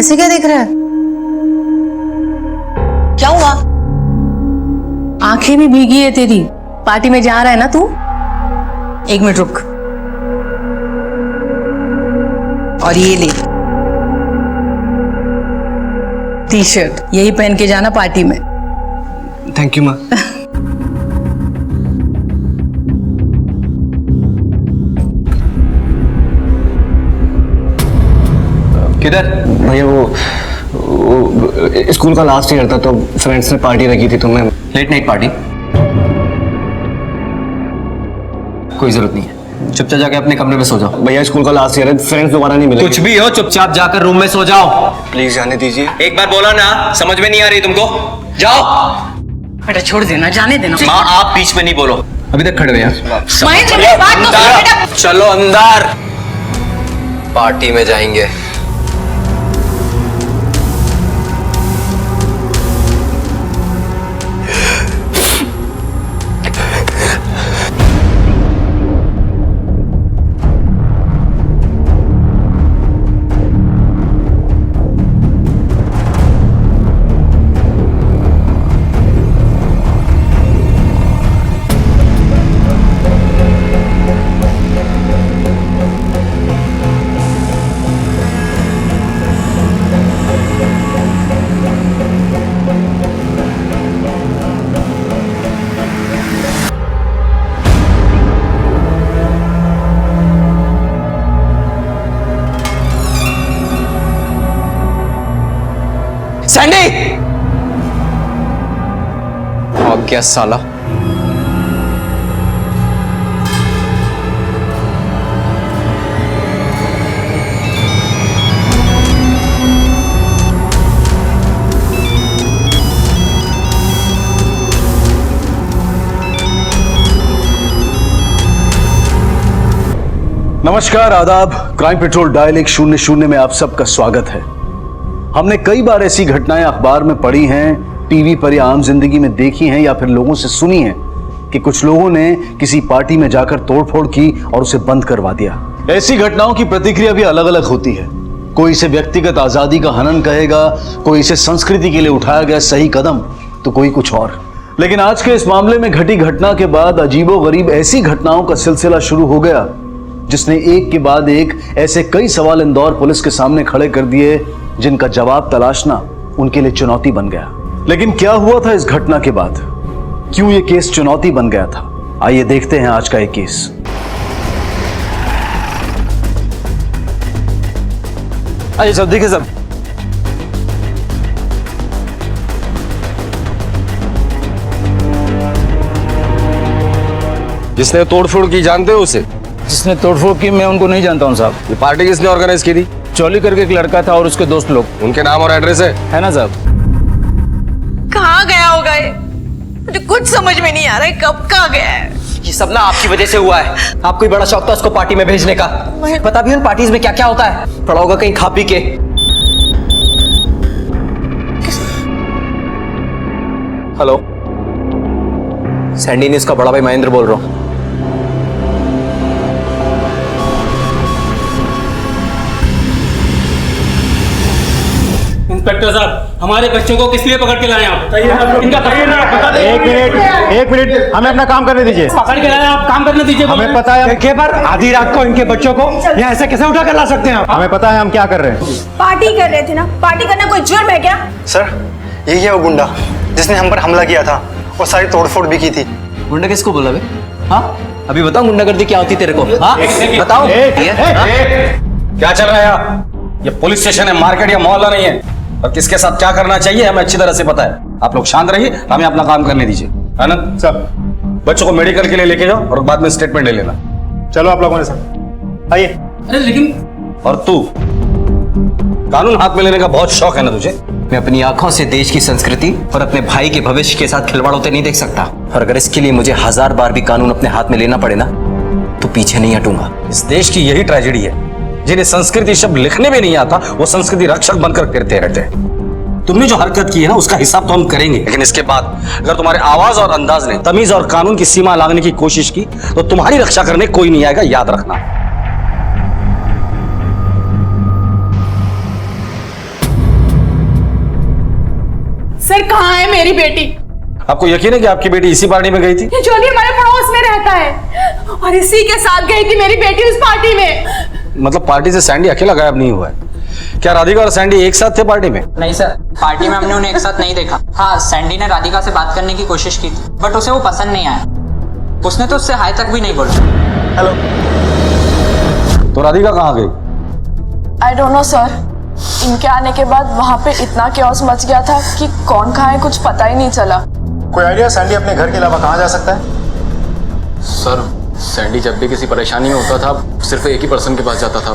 ऐसे क्या देख रहा है? क्या हुआ? आंखें भी भीगी है तेरी। पार्टी में जा रहा है ना तू? एक मिनट रुक। और ये ले टी शर्ट, यही पहन के जाना पार्टी में। थैंक यू माँ। किधर? भैया वो स्कूल का लास्ट ईयर था तो फ्रेंड्स ने पार्टी रखी थी तो मैं। Late night party? कोई जरूरत नहीं है, चुपचाप जाके अपने कमरे में सो जाओ। भैया स्कूल का लास्ट ईयर है, फ्रेंड्स दोबारा नहीं मिलेंगे। कुछ भी हो, चुपचाप जाकर रूम में सो जाओ। प्लीज जाने दीजिए। एक बार बोला ना, समझ में नहीं आ रही तुमको? जाओ। बेटा छोड़ देना, जाने देना। माँ आप बीच में नहीं बोलो, अभी तक खड़े हुए हैं। महेंद्र मेरी बात तो सुनो बेटा। चलो अंदर, पार्टी में जाएंगे। सैंडी! भाग गया साला। नमस्कार, आदाब। क्राइम पेट्रोल डायल 100 में आप सबका स्वागत है। हमने कई बार ऐसी घटनाएं अखबार में पढ़ी हैं, टीवी पर या आम जिंदगी में देखी हैं या फिर लोगों से सुनी हैं कि कुछ लोगों ने किसी पार्टी में जाकर तोड़फोड़ की और उसे बंद करवा दिया। ऐसी घटनाओं की प्रतिक्रिया भी अलग अलग होती है। कोई इसे व्यक्तिगत आजादी का हनन कहेगा, कोई इसे संस्कृति के लिए उठाया गया सही कदम, तो कोई कुछ और। लेकिन आज के इस मामले में घटी घटना के बाद अजीबोगरीब ऐसी घटनाओं का सिलसिला शुरू हो गया जिसने एक के बाद एक ऐसे कई सवाल इंदौर पुलिस के सामने खड़े कर दिए जिनका जवाब तलाशना उनके लिए चुनौती बन गया। लेकिन क्या हुआ था इस घटना के बाद? क्यों यह केस चुनौती बन गया था? आइए देखते हैं आज का एक केस। आइए सब देखिए सब। जिसने तोड़फोड़ की जानते हो उसे? जिसने तोड़फोड़ की मैं उनको नहीं जानता हूँ साहब। ये पार्टी किसने ऑर्गेनाइज की थी? चौली करके एक लड़का था और उसके दोस्त लोग। उनके नाम और एड्रेस है ना साहब? कहाँ गया होगा ये? मुझे कुछ समझ में नहीं आ रहा है, कब कहाँ गया है? ये सब ना आपकी वजह से हुआ है। आपको ही बड़ा शौक था उसको पार्टी में भेजने का। पता भी उन पार्टीज में क्या क्या होता है। पड़ा होगा कहीं खा पी के। हेलो, सैंडी न्यूज़ का बड़ा भाई महेंद्र बोल रहा हूँ। इंस्पेक्टर साहब, हमारे बच्चों को किस लिए पकड़ के लाए आप? इनका बता दें। एक मिनट, हमें अपना काम करने दीजिए। पकड़ के लाए आप, काम करने दीजिए। हमें पता है के पर आधी रात को इनके बच्चों को यहाँ ऐसे कैसे उठा कर ला सकते हैं आप? हमें पता है हम क्या कर रहे हैं। पार्टी कर रहे थे ना। पार्टी करना कोई जुर्म है क्या? सर, यही है वो गुंडा जिसने हम पर हमला किया था और सारी तोड़फोड़ भी की थी। गुंडा किसको बोला बे? हाँ, अभी बताओ गुंडागर्दी क्या होती तेरे को? हाँ बताओ। क्या चल रहा है यहाँ? ये पुलिस स्टेशन है, मार्केट या मोहल्ला नहीं है। और किसके साथ क्या करना चाहिए हमें अच्छी तरह से पता है। आप लोग शांत रहिए, हमें अपना काम करने दीजिए। आनंद साहब, बच्चों को मेडिकल के लिए लेके जाओ और बाद में स्टेटमेंट ले लेना। चलो आप लोगों ने साहब आइए। अरे लेकिन और तू, कानून हाथ में लेने का बहुत शौक है ना तुझे? मैं अपनी आंखों से देश की संस्कृति और अपने भाई के भविष्य के साथ खिलवाड़ होते नहीं देख सकता। और अगर इसके लिए मुझे 1000 बार भी कानून अपने हाथ में लेना पड़े ना, तो पीछे नहीं हटूंगा। इस देश की यही ट्रेजेडी है, जिन्हें संस्कृति शब्द लिखने भी नहीं आता वो संस्कृति रक्षक बनकर फिरते रहते हैं। तुमने जो हरकत की है ना उसका हिसाब तो हम करेंगे, लेकिन इसके बाद अगर तुम्हारे आवाज और अंदाज ने तमीज और कानून की सीमा लांघने की कोशिश की तो तुम्हारी रक्षा करने कोई नहीं आएगा, याद रखना। सर कहाँ है मेरी बेटी? आपको यकीन है कि आपकी बेटी इसी पार्टी में गई थी? ये जोली हमारे पड़ोस में रहता है और इसी के साथ गई थी मेरी बेटी उस पार्टी में। मतलब पार्टी से सैंडी अकेला गायब नहीं हुआ है? क्या राधिका और सैंडी एक साथ थे पार्टी में? नहीं सर, पार्टी में हमने उन्हें एक साथ नहीं देखा। हाँ, सैंडी ने राधिका से बात करने की कोशिश की थी, बट उसे वो पसंद नहीं आया। उसने तो उससे हाय तक भी नहीं बोला। हेलो। तो राधिका कहाँ गई? I don't know sir. इनके आने के बाद वहाँ पे इतना क्योस मच गया था कि कौन कहाँ है कुछ पता ही नहीं चला। कोई आइडिया सैंडी अपने घर के अलावा कहाँ जा सकता है? सर, सैंडी जब भी किसी परेशानी में होता था सिर्फ एक ही पर्सन के पास जाता था,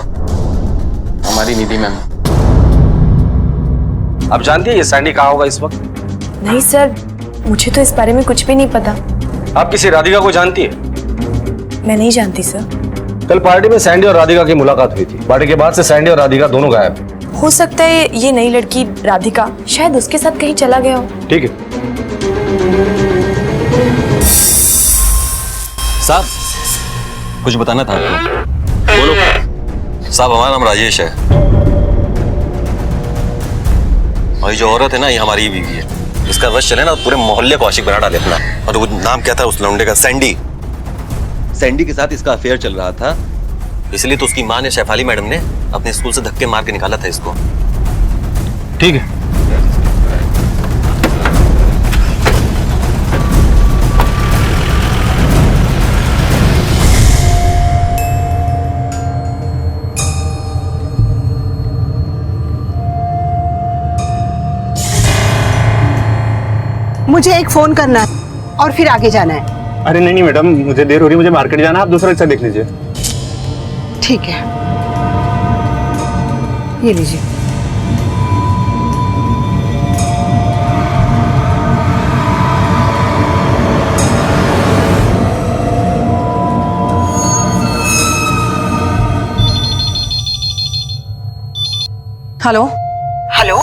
हमारी निधि मैम। आप जानती है ये सैंडी कहाँ होगा इस वक्त? नहीं सर, मुझे तो इस बारे में कुछ भी नहीं पता। आप किसी राधिका को जानती है? मैं नहीं जानती सर। कल पार्टी में सैंडी और राधिका की मुलाकात हुई थी। पार्टी के बाद से सैंडी और राधिका दोनों गायब हैं। हो सकता है ये नई लड़की राधिका शायद उसके साथ कहीं चला गया हो। ठीक है। साहब, कुछ बताना था आपको। बोलो। साहब, हमारा नाम राजेश है और ये जो औरत है ना, ये हमारी बीवी है। इसका वश चले ना पूरे मोहल्ले को आशिक बना डाले अपना। और वो नाम क्या था उस लौंडे का? सैंडी। सैंडी के साथ इसका अफेयर चल रहा था, इसलिए तो उसकी माँ ने, शेफाली मैडम ने, अपने स्कूल से धक्के मार के निकाला था इसको। ठीक है। मुझे एक फोन करना है और फिर आगे जाना है। अरे नहीं मैडम, मुझे देर हो रही है, मुझे मार्केट जाना है, आप दूसरा रिक्शा देख लीजिए। ठीक है, ये लीजिए। हेलो। हेलो,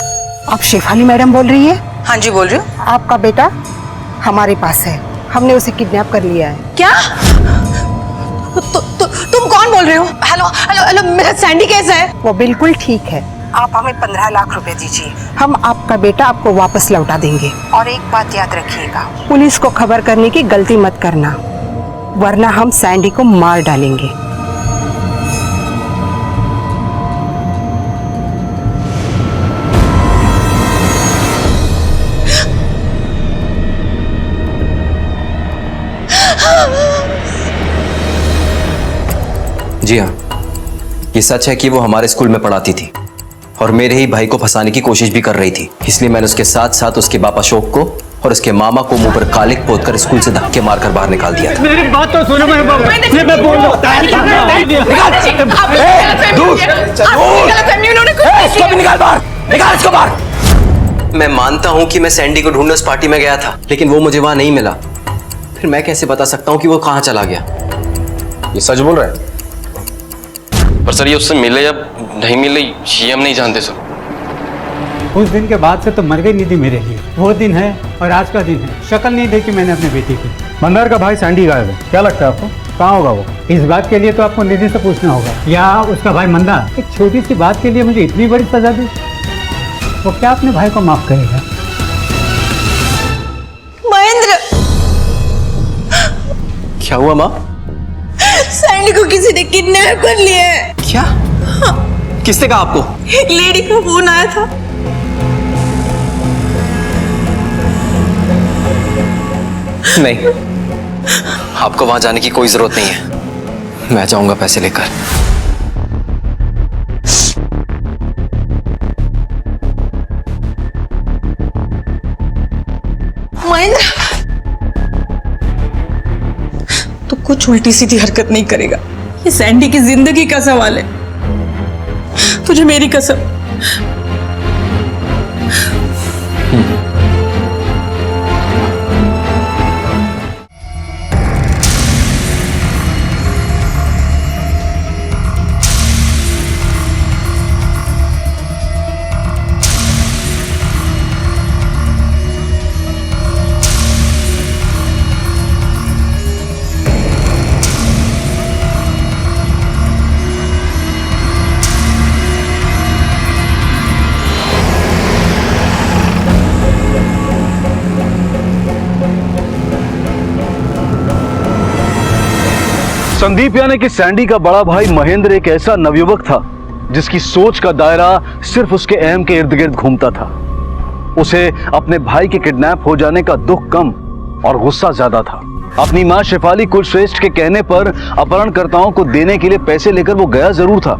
आप शेफाली मैडम बोल रही है? हाँ जी, बोल रही हूँ। आपका बेटा हमारे पास है, हमने उसे किडनैप कर लिया है। क्या? तुम कौन बोल रहे हो? हेलो हेलो हेलो, मेरा सैंडी कैसा है? वो बिल्कुल ठीक है। आप हमें 15 लाख रुपए दीजिए, हम आपका बेटा आपको वापस लौटा देंगे। और एक बात याद रखिएगा, पुलिस को खबर करने की गलती मत करना, वरना हम सैंडी को मार डालेंगे। जी हाँ, ये सच है कि वो हमारे स्कूल में पढ़ाती थी और मेरे ही भाई को फंसाने की कोशिश भी कर रही थी। इसलिए मैंने उसके साथ साथ उसके बाप अशोक को और उसके मामा को मुंह पर कालिक पोतकर स्कूल से धक्के मारकर बाहर निकाल दिया था। मेरी बात तो सुनो, मैं बोल रहा हूँ। मैं मानता हूँ कि मैं सैंडी को ढूंढने उस पार्टी में गया था, लेकिन वो मुझे वहां नहीं मिला। फिर मैं कैसे बता सकता हूँ कि वो कहाँ चला गया? ये सच बोल रहे हैं? पर सर, ये उससे मिले या नहीं मिले ये हम नहीं जानते सर। उस दिन के बाद से तो मर गई निधि मेरे लिए। वो दिन है और आज का दिन है। शक्ल नहीं देखी मैंने अपने बेटी की। मंदार का भाई सैंडी गायब है, क्या लगता है आपको? कहाँ होगा वो? इस बात के लिए तो आपको निधि से पूछना होगा, या उसका भाई मंदार। एक छोटी सी बात के लिए मुझे इतनी बड़ी सजा दी, वो क्या अपने भाई को माफ करेगा? महेंद्र, क्या हुआ माँ? सैंडी को किसी ने किडनैप कर लिया है। क्या? किसने कहा आपको? एक लेडी का फोन आया था। नहीं, आपको वहां जाने की कोई जरूरत नहीं है। मैं जाऊंगा पैसे लेकर। महेंद्र, तू कुछ उल्टी सीधी हरकत नहीं करेगा। ये सैंडी की जिंदगी का सवाल है। तुझे मेरी कसम। संदीप यानी कि सैंडी का बड़ा भाई महेंद्र एक ऐसा नवयुवक था जिसकी सोच का दायरा सिर्फ उसके अहम के इर्द गिर्द घूमता था। उसे अपने भाई के किडनैप हो जाने का दुख कम और गुस्सा ज्यादा था। अपनी मां शेफाली कुलश्रेष्ठ के कहने पर अपहरणकर्ताओं को देने के लिए पैसे लेकर वो गया जरूर था,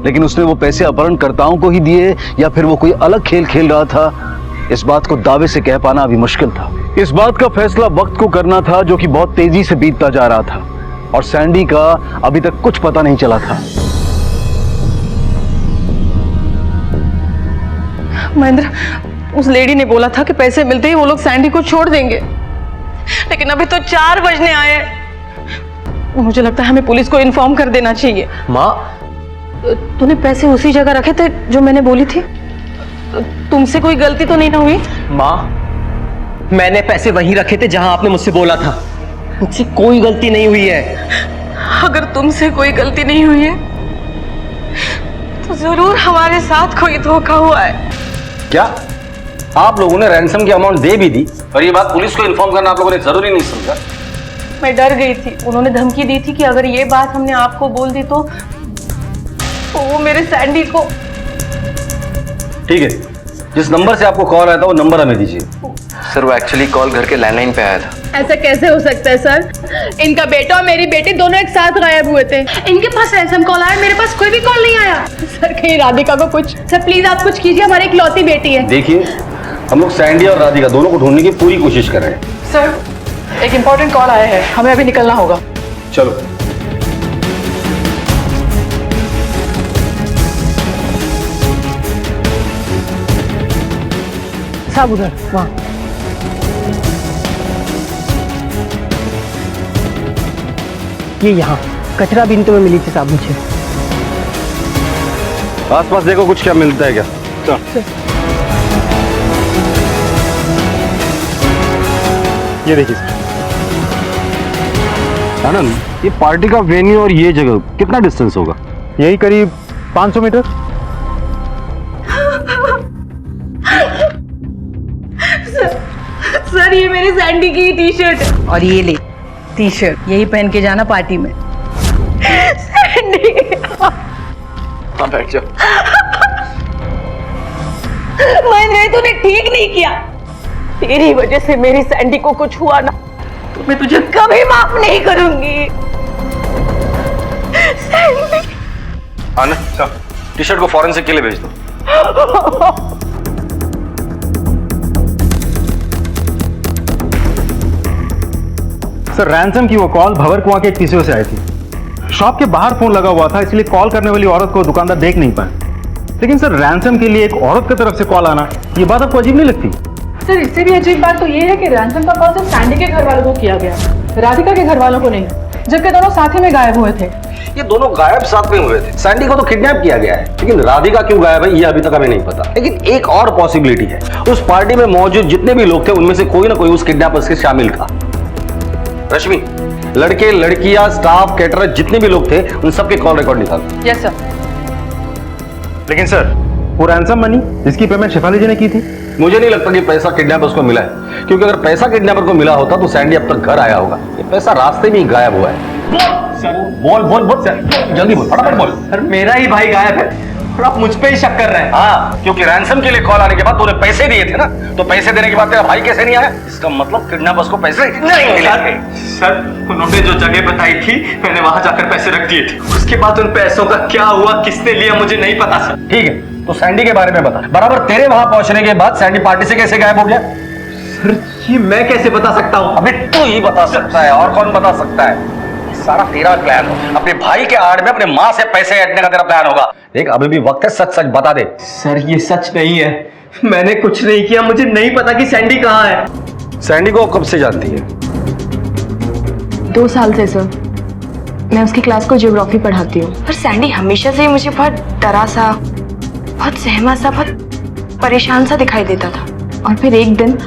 लेकिन उसने वो पैसे अपहरणकर्ताओं को ही दिए या फिर वो कोई अलग खेल खेल रहा था, इस बात को दावे से कह पाना अभी मुश्किल था। इस बात का फैसला वक्त को करना था जो कि बहुत तेजी से बीतता जा रहा था और सैंडी का अभी तक कुछ पता नहीं चला था। महेंद्र, उस लेडी ने बोला था कि पैसे मिलते ही वो लोग सैंडी को छोड़ देंगे, लेकिन अभी तो 4 बजने आए हैं। मुझे लगता है हमें पुलिस को इन्फॉर्म कर देना चाहिए। माँ, तूने पैसे उसी जगह रखे थे जो मैंने बोली थी? तुमसे कोई गलती तो नहीं ना हुई? माँ, मैंने पैसे वहीं रखे थे जहां आपने मुझसे बोला था। मुझसे कोई गलती नहीं हुई है। अगर तुमसे कोई गलती नहीं हुई है तो जरूर हमारे साथ कोई धोखा हुआ है। क्या आप लोगों ने रैंसम की अमाउंट दे भी दी और ये बात पुलिस को इन्फॉर्म करना आप लोगों ने जरूरी नहीं समझा? मैं डर गई थी। उन्होंने धमकी दी थी कि अगर ये बात हमने आपको बोल दी तो वो मेरे सैंडी को। ठीक है, जिस नंबर से आपको कॉल आया था वो नंबर हमें दीजिए। सर, वो एक्चुअली कॉल घर के लैंडलाइन पे आया था। ऐसा कैसे हो सकता है सर? इनका बेटा और मेरी बेटी दोनों एक साथ गायब हुए थे। इनके पास रैंसम कॉल आया, मेरे पास कोई भी कॉल नहीं आया। सर, कहीं राधिका को कुछ। सर प्लीज आप कुछ कीजिए, हमारी इकलौती बेटी है। देखिए, हम लोग सैंडी और राधिका दोनों को ढूंढने की पूरी कोशिश कर रहे हैं। सर, एक इम्पोर्टेंट कॉल आया है, हमें अभी निकलना होगा। चलो। साहब उधर वहाँ। ये यहाँ कचरा बिनते में मिली थी साहब मुझे। आसपास देखो कुछ क्या मिलता है क्या? चल। ये देखिए आनंद, ये पार्टी का वेन्यू और ये जगह कितना डिस्टेंस होगा? यही करीब 500 मीटर। सर, ये मेरी सैंडी की टी शर्ट है। और ये ले टी शर्ट, यही पहन के जाना पार्टी में। सैंडी, हाँ बैठ जाओ। महेंद्र, तूने ठीक नहीं किया। तेरी वजह से मेरी सैंडी को कुछ हुआ ना तो मैं तुझे कभी माफ नहीं करूंगी। सैंडी। आनंद, टी शर्ट को फॉरेंसिक के लिए भेज दो। सर, रैंसम की वो कॉल भवर कुआं के एक पीसीओ से आई थी। शॉप के बाहर फोन लगा हुआ था, इसलिए कॉल करने वाली औरत को दुकानदार देख नहीं पाए। लेकिन सर, रैंसम के लिए एक औरत की तरफ से कॉल आना, ये बात आपको अजीब नहीं लगती? सर, इससे भी अजीब बात तो ये है कि रैंसम का कॉल सिर्फ सैंडी के घर वालों को किया गया, राधिका के घर वालों को नहीं, जबकि दोनों साथ ही में गायब हुए थे। ये दोनों गायब साथ में हुए थे। सैंडी को तो किडनैप किया गया है, लेकिन राधिका क्यों गायब है ये अभी तक हमें नहीं पता। लेकिन एक और पॉसिबिलिटी है, उस पार्टी में मौजूद जितने भी लोग थे उनमें से कोई ना कोई उस किडनैपर्स के शामिल था। रश्मि, लड़के लड़कियां स्टाफ कैटरर जितने भी लोग थे उन सबके कॉल रिकॉर्ड निकालो। Yes sir. लेकिन सर, वो रैंसम मनी जिसकी पेमेंट शेफाली जी ने की थी, मुझे नहीं लगता कि पैसा किडनैपर्स को मिला है, क्योंकि अगर पैसा किडनैपर को मिला होता तो सैंडी अब तक घर आया होगा। ये पैसा रास्ते में ही गायब हुआ है। बोल बोल बोल, जल्दी बोल, फटाफट बोल। सर, मेरा ही भाई गायब है और आप मुझ पे ही शक कर रहे हैं। हाँ, क्योंकि रैंसम के लिए कॉल आने के बाद तूने पैसे दिए थे ना, तो पैसे देने के बाद तेरा भाई कैसे नहीं आया? इसका मतलब किडनैपर्स को पैसे नहीं मिले। सर, उन्होंने जो जगह बताई थी मैंने वहां जाकर पैसे रख दिए थे। उसके बाद उन पैसों का क्या हुआ, किसने लिया, मुझे नहीं पता सर। ठीक है, तो सैंडी के बारे में बता। बराबर तेरे वहां पहुंचने के बाद सैंडी पार्टी से कैसे गायब हो गया? सर, ये मैं कैसे बता सकता हूँ? अबे तू ही बता सकता है, और कौन बता सकता है? सारा तेरा प्लान हो। अपने भाई के आड़ में अपने माँ से पैसे ऐंठने का तेरा प्लान होगा। देख, अभी भी वक्त है, सच सच बता दे। सर, ये सच नहीं है, मैंने कुछ नहीं किया। मुझे नहीं पता कि सैंडी कहाँ है। सैंडी को कब से जानती है? 2 साल से सर। मैं उसकी क्लास को ज्योग्राफी पढ़ाती हूँ। पर सैंडी हमेशा से मुझे बहुत डरा सा, बहुत सहमा सा, बहुत परेशान सा दिखाई देता था। और फिर एक दिन,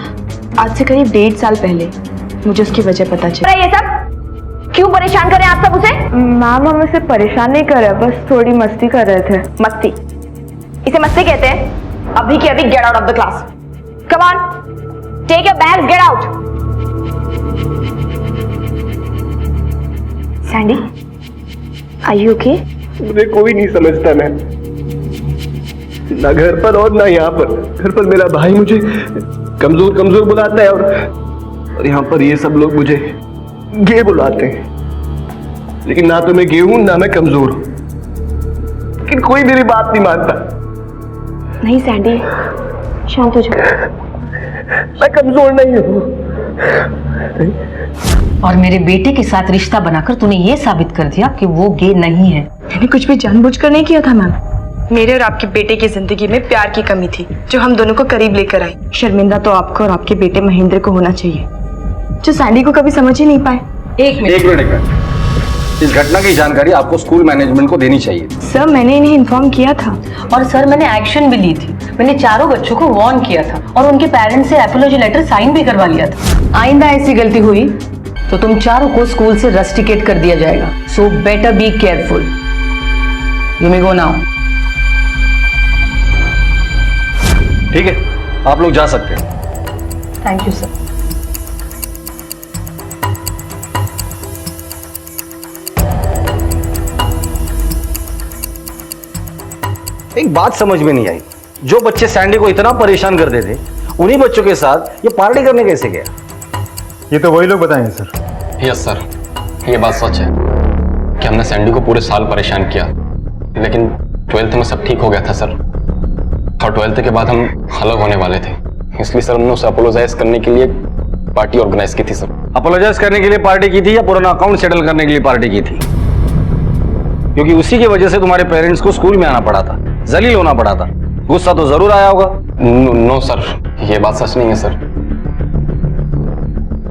आज से करीब 1.5 साल पहले, मुझे उसकी वजह पता चली। ये सब क्यों परेशान कर रहे हैं आप सब उसे? मैम, हम उसे परेशान नहीं कर रहे, बस थोड़ी मस्ती कर रहे थे। मस्ती? इसे मस्ती कहते हैं? अभी के अभी get out of the class. Come on, take your bag, get out. Sandy, Are you okay? मुझे कोई नहीं समझता मैं, ना घर पर और ना यहाँ पर। घर पर मेरा भाई मुझे कमजोर कमजोर बुलाता है और यहाँ पर ये सब लोग मुझे गे बुलाते हैं। लेकिन ना तो मैं गे हूं ना मैं कमजोर हूं, लेकिन कोई मेरी बात नहीं मानता। नहीं सैंडी, शांत हो जाओ। मैं कमजोर नहीं हूं। और मेरे बेटे के साथ रिश्ता बनाकर तूने ये साबित कर दिया कि वो गे नहीं है। मैंने कुछ भी जानबूझकर नहीं किया था मैम। मेरे और आपके बेटे की जिंदगी में प्यार की कमी थी जो हम दोनों को करीब लेकर आई। शर्मिंदा तो आपको और आपके बेटे महेंद्र को होना चाहिए, जो सैंडी को कभी समझ ही नहीं पाए। एक मिनट। इस घटना की जानकारी आपको स्कूल मैनेजमेंट को देनी चाहिए। सर मैंने इन्हें इन्फॉर्म किया था और सर मैंने एक्शन भी ली थी। मैंने चारों बच्चों को वार्न किया था और उनके पेरेंट्स से एपोलॉजी लेटर साइन भी करवा लिया था। आइंदा ऐसी गलती हुई तो तुम चारों को स्कूल से रस्टिकेट कर दिया जाएगा। So better be careful. You may go now. ठीक है, आप लोग जा सकते हैं। Thank you sir. एक बात समझ में नहीं आई, जो बच्चे सैंडी को इतना परेशान करते थे उन्हीं बच्चों के साथ ये पार्टी करने कैसे गया? ये तो वही लोग बताएंगे सर। यस सर, ये बात सच है कि हमने सैंडी को पूरे साल परेशान किया, लेकिन 12th में सब ठीक हो गया था सर। और 12th के बाद हम अलग होने वाले थे, इसलिए सर हमने उसे अपोलोजाइज करने के लिए पार्टी ऑर्गेनाइज की थी सर। अपोलोजाइज करने के लिए पार्टी की थी या पुराना अकाउंट सेटल करने के लिए पार्टी की थी? क्योंकि उसी की वजह से तुम्हारे पेरेंट्स को स्कूल में आना पड़ा था, जलील होना पड़ा था। गुस्सा तो जरूर आया होगा। नो सर, ये बात सच नहीं है sir.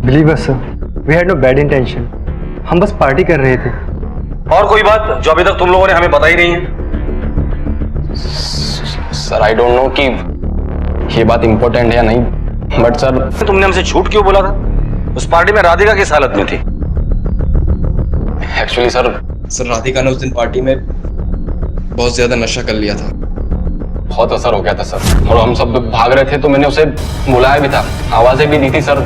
Believe us sir, we had no bad intention. हम बस पार्टी कर रहे थे। और कोई बात जो अभी तक तुम लोगों ने हमें बताई नहीं है? सर आई डोंट नो कि ये बात इंपॉर्टेंट है या नहीं, बट सर तुमने हमसे झूठ क्यों बोला था? उस पार्टी में राधिका किस हालत में थी? एक्चुअली सर राधिका ने उस दिन पार्टी में बहुत ज्यादा नशा कर लिया था। बहुत असर हो गया था सर, और हम सब भाग रहे थे तो मैंने उसे बुलाया भी था, आवाजें भी दी थी सर,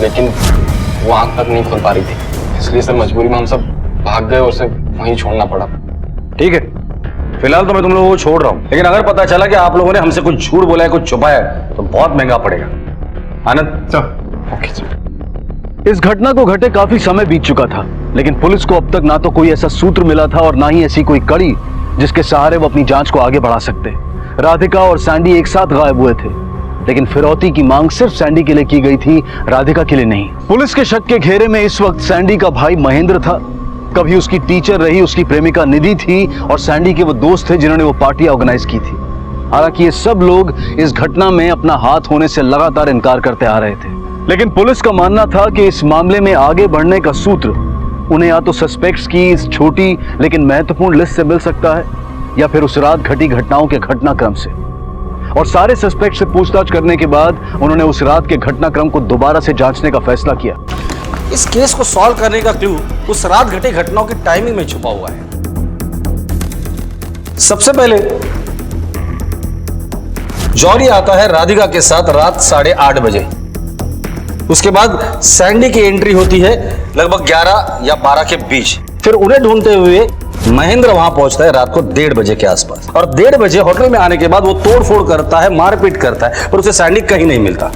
लेकिन वो आंख तक नहीं खोल पा रही थी। इसलिए सर मजबूरी में हम सब भाग गए और उसे वहीं छोड़ना पड़ा। ठीक है, फिलहाल तो मैं तुम लोगों को छोड़ रहा हूं, लेकिन अगर पता चला कि आप लोगों ने हमसे कुछ झूठ बोला है, कुछ छुपाया है, तो बहुत महंगा पड़ेगा। आनंद सर। Okay sir. इस घटना को घटे काफी समय बीत चुका था, लेकिन पुलिस को अब तक ना तो कोई ऐसा सूत्र मिला था और ना ही ऐसी कोई कड़ी जिसके सहारे वो अपनी जांच को आगे बढ़ा सकते। राधिका और सैंडी एक साथ गायब हुए थे, लेकिन फिरौती की मांग सिर्फ सैंडी के लिए की गई थी, राधिका के लिए नहीं। पुलिस के शक के घेरे में इस वक्त सैंडी का भाई महेंद्र था। कभी उसकी टीचर रही उसकी प्रेमिका निधि थी और सैंडी के वो दोस्त थे जिन्होंने वो पार्टी ऑर्गेनाइज की थी। हालांकि ये सब लोग इस घटना में अपना हाथ होने से लगातार इनकार करते आ रहे थे, लेकिन पुलिस का मानना था कि इस मामले में आगे बढ़ने का सूत्र उन्हें या तो सस्पेक्ट्स की इस छोटी लेकिन महत्वपूर्ण लिस्ट से मिल सकता है, या फिर उस रात घटी घटनाओं के घटनाक्रम से। और सारे सस्पेक्ट से पूछताछ करने के बाद उन्होंने उस रात के घटनाक्रम को दोबारा से जांचने का फैसला किया। इस केस को सॉल्व करने का क्लू उस रात घटी घटनाओं की टाइमिंग में छुपा हुआ है। सबसे पहले जॉली आता है राधिका के साथ रात 8:30 बजे। उसके बाद सैंडी की एंट्री होती है लगभग 11 या 12 के बीच। फिर उन्हें ढूंढते हुए महेंद्र वहां पहुंचता है रात को 1:30 बजे के आसपास, और 1:30 बजे होटल में आने के बाद वो तोड़फोड़ करता है, मारपीट करता है, पर उसे सैंडी कहीं नहीं मिलता।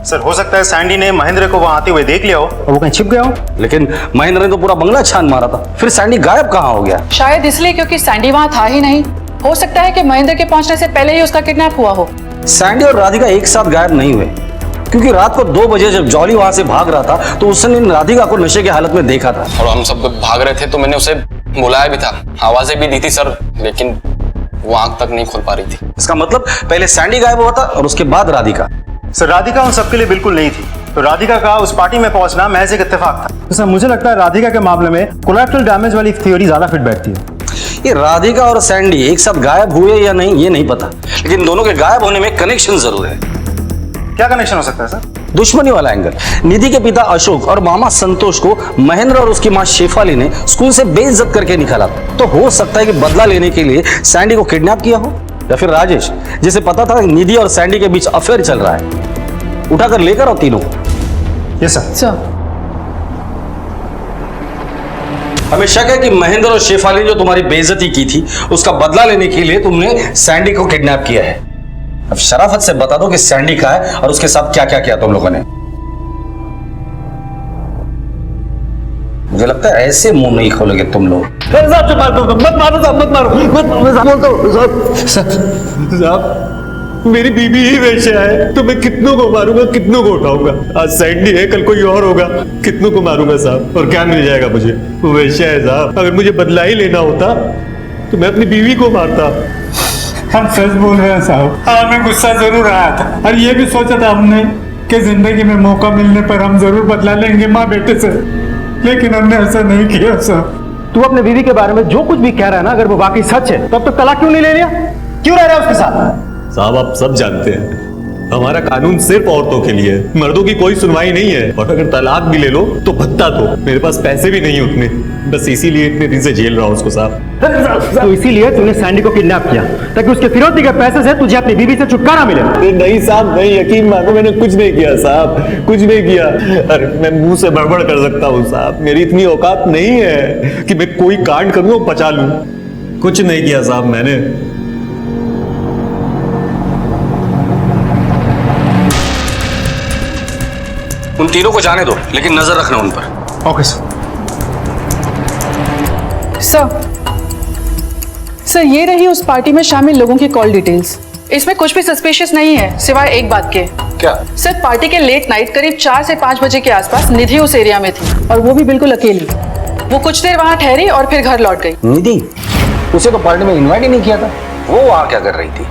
सर हो सकता है सैंडी ने महेंद्र को वहां आते हुए देख लिया हो और वो कहीं छिप गया हो। लेकिन महेंद्र ने तो पूरा बंगला छान मारा था, फिर सैंडी गायब कहां हो गया? शायद इसलिए क्योंकि सैंडी वहां था ही नहीं। हो सकता है कि महेंद्र के पहुंचने से पहले ही उसका किडनैप हुआ हो। सैंडी और राधिका एक साथ गायब नहीं हुए, क्योंकि रात को 2 बजे जब जॉली वहां से भाग रहा था तो उसने राधिका को नशे की हालत में देखा था। और हम सब भाग रहे थे तो मैंने उसे बुलाया भी था, आवाजें भी दी थी सर, लेकिन वो आंख तक नहीं खोल पा रही थी। इसका मतलब पहले सैंडी गायब हुआ था और उसके बाद राधिका। सर राधिका उन सबके लिए बिल्कुल नहीं थी, तो राधिका का उस पार्टी में पहुंचना महज एक इत्तेफाक था। तो सर मुझे लगता है राधिका के मामले में कोलैटरल डैमेज वाली थ्योरी ज्यादा फिट बैठती है। ये राधिका और सैंडी एक साथ गायब हुए या नहीं ये नहीं पता, लेकिन दोनों के गायब होने में कनेक्शन जरूर है। क्या कनेक्शन हो सकता है सर? दुश्मनी वाला एंगल। निधि के पिता अशोक और मामा संतोष को महेंद्र और उसकी मां शेफाली ने स्कूल से बेइज्जत करके निकाला, तो हो सकता है कि बदला लेने के लिए सैंडी को किडनैप किया हो, या फिर राजेश जिसे पता था निधि और सैंडी के बीच अफेयर चल रहा है, उठाकर लेकर आओ तीनों। Yes sir. हमें शक है कि महेंद्र और शेफाली जो तुम्हारी बेइज्जती की थी उसका बदला लेने के लिए तुमने सैंडी को किडनैप किया है। अब शराफत से बता दो कि सैंडी कहाँ है और उसके साथ क्या क्या किया तुम लोगों ने। मुझे लगता है ऐसे मुंह नहीं खोलोगे तुम लोग। साहब से बात करो, मत मारो साहब, मत मारो, मत बोलता हूँ साहब। मेरी बीवी ही वैश्या है तो मैं कितनों को मारूंगा, कितनों को उठाऊंगा। आज सैंडी है, कल कोई और होगा, कितनों को मारूंगा साहब। और क्या मिल जाएगा मुझे? वो वैश्या है साहब। अगर मुझे बदला ही लेना होता तो मैं अपनी बीवी को मारता। हम सच बोल रहे हैं साहब। हमें गुस्सा जरूर आया था और ये भी सोचा था हमने कि जिंदगी में मौका मिलने पर हम जरूर बदला लेंगे माँ बेटे से, लेकिन हमने ऐसा नहीं किया साहब। तू अपने बीवी के बारे में जो कुछ भी कह रहा है ना, अगर वो वाकई सच है तब तो तलाक क्यों नहीं ले लिया? क्यों रह रहा है उसके साथ? साहब आप सब जानते हैं हमारा कानून सिर्फ औरतों के लिए है, मर्दों की कोई सुनवाई नहीं है। और अगर तलाक भी ले लो तो भत्ता दो। मेरे पास पैसे भी नहीं उतने, बस इसीलिए इतने दिन से जेल रहा हूं उसको साहब। तो इसीलिए तूने सैंडी को किडनैप किया ताकि उसके फिरौती के पैसे से तुझे अपनी बीवी से छुटकारा मिले। नहीं साहब नहीं, यकीन मानो मैंने कुछ नहीं किया साहब, कुछ नहीं किया। अरे मैं मुंह से बड़बड़ कर सकता हूँ साहब, मेरी इतनी औकात नहीं है कि मैं कोई कांड करूँ और बचा लूं। कुछ नहीं किया साहब मैंने। उन तीनों को जाने दो, लेकिन नजर रखना उन पर। Okay sir. सर ये रही उस पार्टी में शामिल लोगों की कॉल डिटेल्स। इसमें कुछ भी सस्पिशियस नहीं है सिवाय एक बात के। क्या? सर पार्टी के लेट नाइट करीब 4 से 5 बजे के आसपास निधि उस एरिया में थी और वो भी बिल्कुल अकेली। वो कुछ देर वहां ठहरी और फिर घर लौट गई। निधि? उसे तो पार्टी में इनवाइट ही नहीं किया था। वो वहां क्या कर रही थी?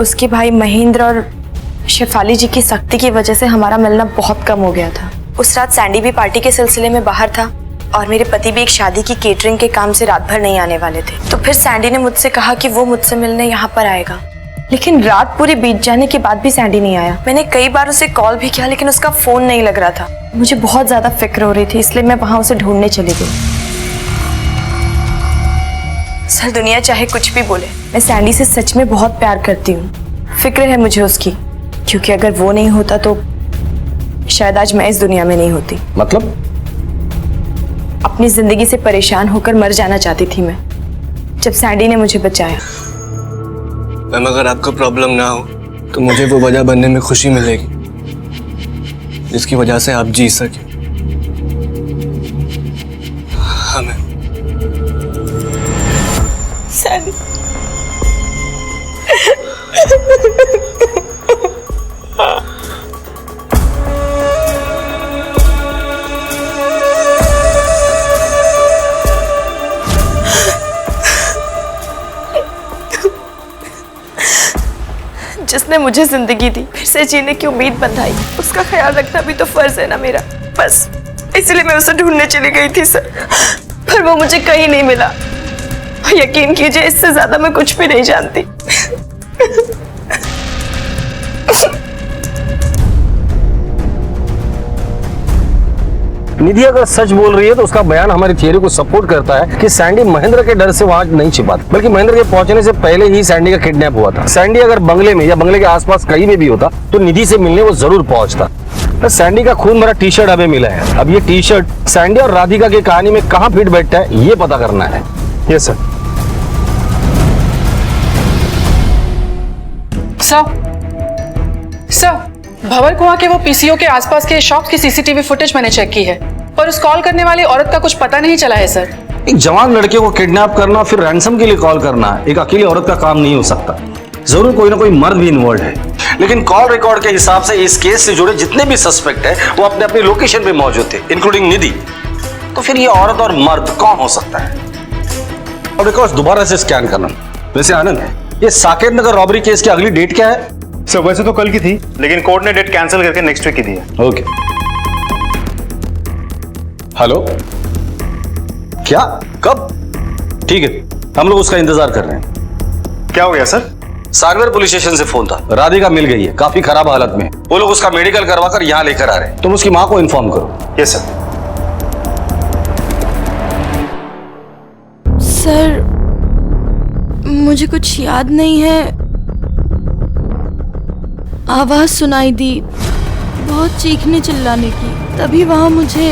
उसके भाई महेंद्र और शेफाली जी की सख्ती की वजह से हमारा मिलना बहुत कम हो गया था। उस रात सैंडी भी पार्टी के सिलसिले में बाहर था और मेरे पति भी एक शादी की केटरिंग के काम से रात भर नहीं आने वाले थे। तो फिर सैंडी ने मुझसे कहा कि वो मुझसे मिलने यहाँ पर आएगा, लेकिन रात पूरी बीत जाने के बाद भी सैंडी नहीं आया। मैंने कई बार उसे कॉल भी किया लेकिन उसका फोन नहीं लग रहा था। मुझे बहुत ज्यादा फिक्र हो रही थी, इसलिए मैं वहां उसे ढूंढने चली गई। सर दुनिया चाहे कुछ भी बोले, मैं सैंडी से सच में बहुत प्यार करती हूँ। फिक्र है मुझे उसकी, क्योंकि अगर वो नहीं होता तो शायद आज मैं इस दुनिया में नहीं होती। मतलब? अपनी जिंदगी से परेशान होकर मर जाना चाहती थी मैं, जब सैंडी ने मुझे बचाया। मैम अगर आपको प्रॉब्लम ना हो तो मुझे वो वजह बनने में खुशी मिलेगी जिसकी वजह से आप जी सके। हमें सैंडी जिसने मुझे जिंदगी दी, फिर से जीने की उम्मीद बंधाई, उसका ख्याल रखना भी तो फर्ज है ना मेरा। बस इसलिए मैं उसे ढूंढने चली गई थी सर, पर वो मुझे कहीं नहीं मिला। यकीन कीजिए इससे ज्यादा मैं कुछ भी नहीं जानती। निधि अगर सच बोल रही है तो उसका बयान हमारी थियरी को सपोर्ट करता है कि सैंडी महेंद्र के डर से वहां नहीं छिपा, बल्कि महेंद्र के पहुंचने से पहले ही सैंडी का किडनैप हुआ था। सैंडी अगर बंगले में या बंगले के आसपास कहीं में भी होता तो निधि से मिलने वो जरूर पहुंचता। तो सैंडी का खून भरा टी शर्ट हमें मिला है। अब ये टी शर्ट सैंडी और राधिका की कहानी में कहां फिट बैठता है ये पता करना है। Yes sir. सर भंवर कुआं के वो पीसीओ के आसपास के शॉप की सीसीटीवी फुटेज मैंने चेक की है, पर उस कॉल करने वाली औरत का कुछ पता नहीं चला है सर। एक जवान लड़के को किडनैप करना फिर रैंसम के लिए कॉल करना एक अकेली औरत का काम नहीं हो सकता। जरूर कोई ना कोई मर्द भी इन्वॉल्व है, लेकिन कॉल रिकॉर्ड के हिसाब से इस केस से जुड़े जितने भी सस्पेक्ट है वो अपने अपनी लोकेशन पे मौजूद थे, इंक्लूडिंग निधि। तो फिर ये औरत और मर्द कौन हो सकता है? और रिकॉर्ड दोबारा से स्कैन करना। वैसे आनंद, ये साकेत नगर रॉबरी केस की अगली डेट क्या है? सर वैसे तो कल की थी, लेकिन कोर्ट ने डेट कैंसिल करके नेक्स्ट वीक की दी है। ओके। हेलो, क्या? कब? ठीक है, हम लोग उसका इंतजार कर रहे हैं। क्या हो गया सर? सागवेर पुलिस स्टेशन से फोन था, राधिका मिल गई है, काफी खराब हालत में। वो लोग उसका मेडिकल करवाकर यहाँ लेकर आ रहे हैं। तुम उसकी माँ को इन्फॉर्म करो। Yes sir. सर मुझे कुछ याद नहीं है। आवाज सुनाई दी बहुत चीखने चिल्लाने की, तभी वहाँ मुझे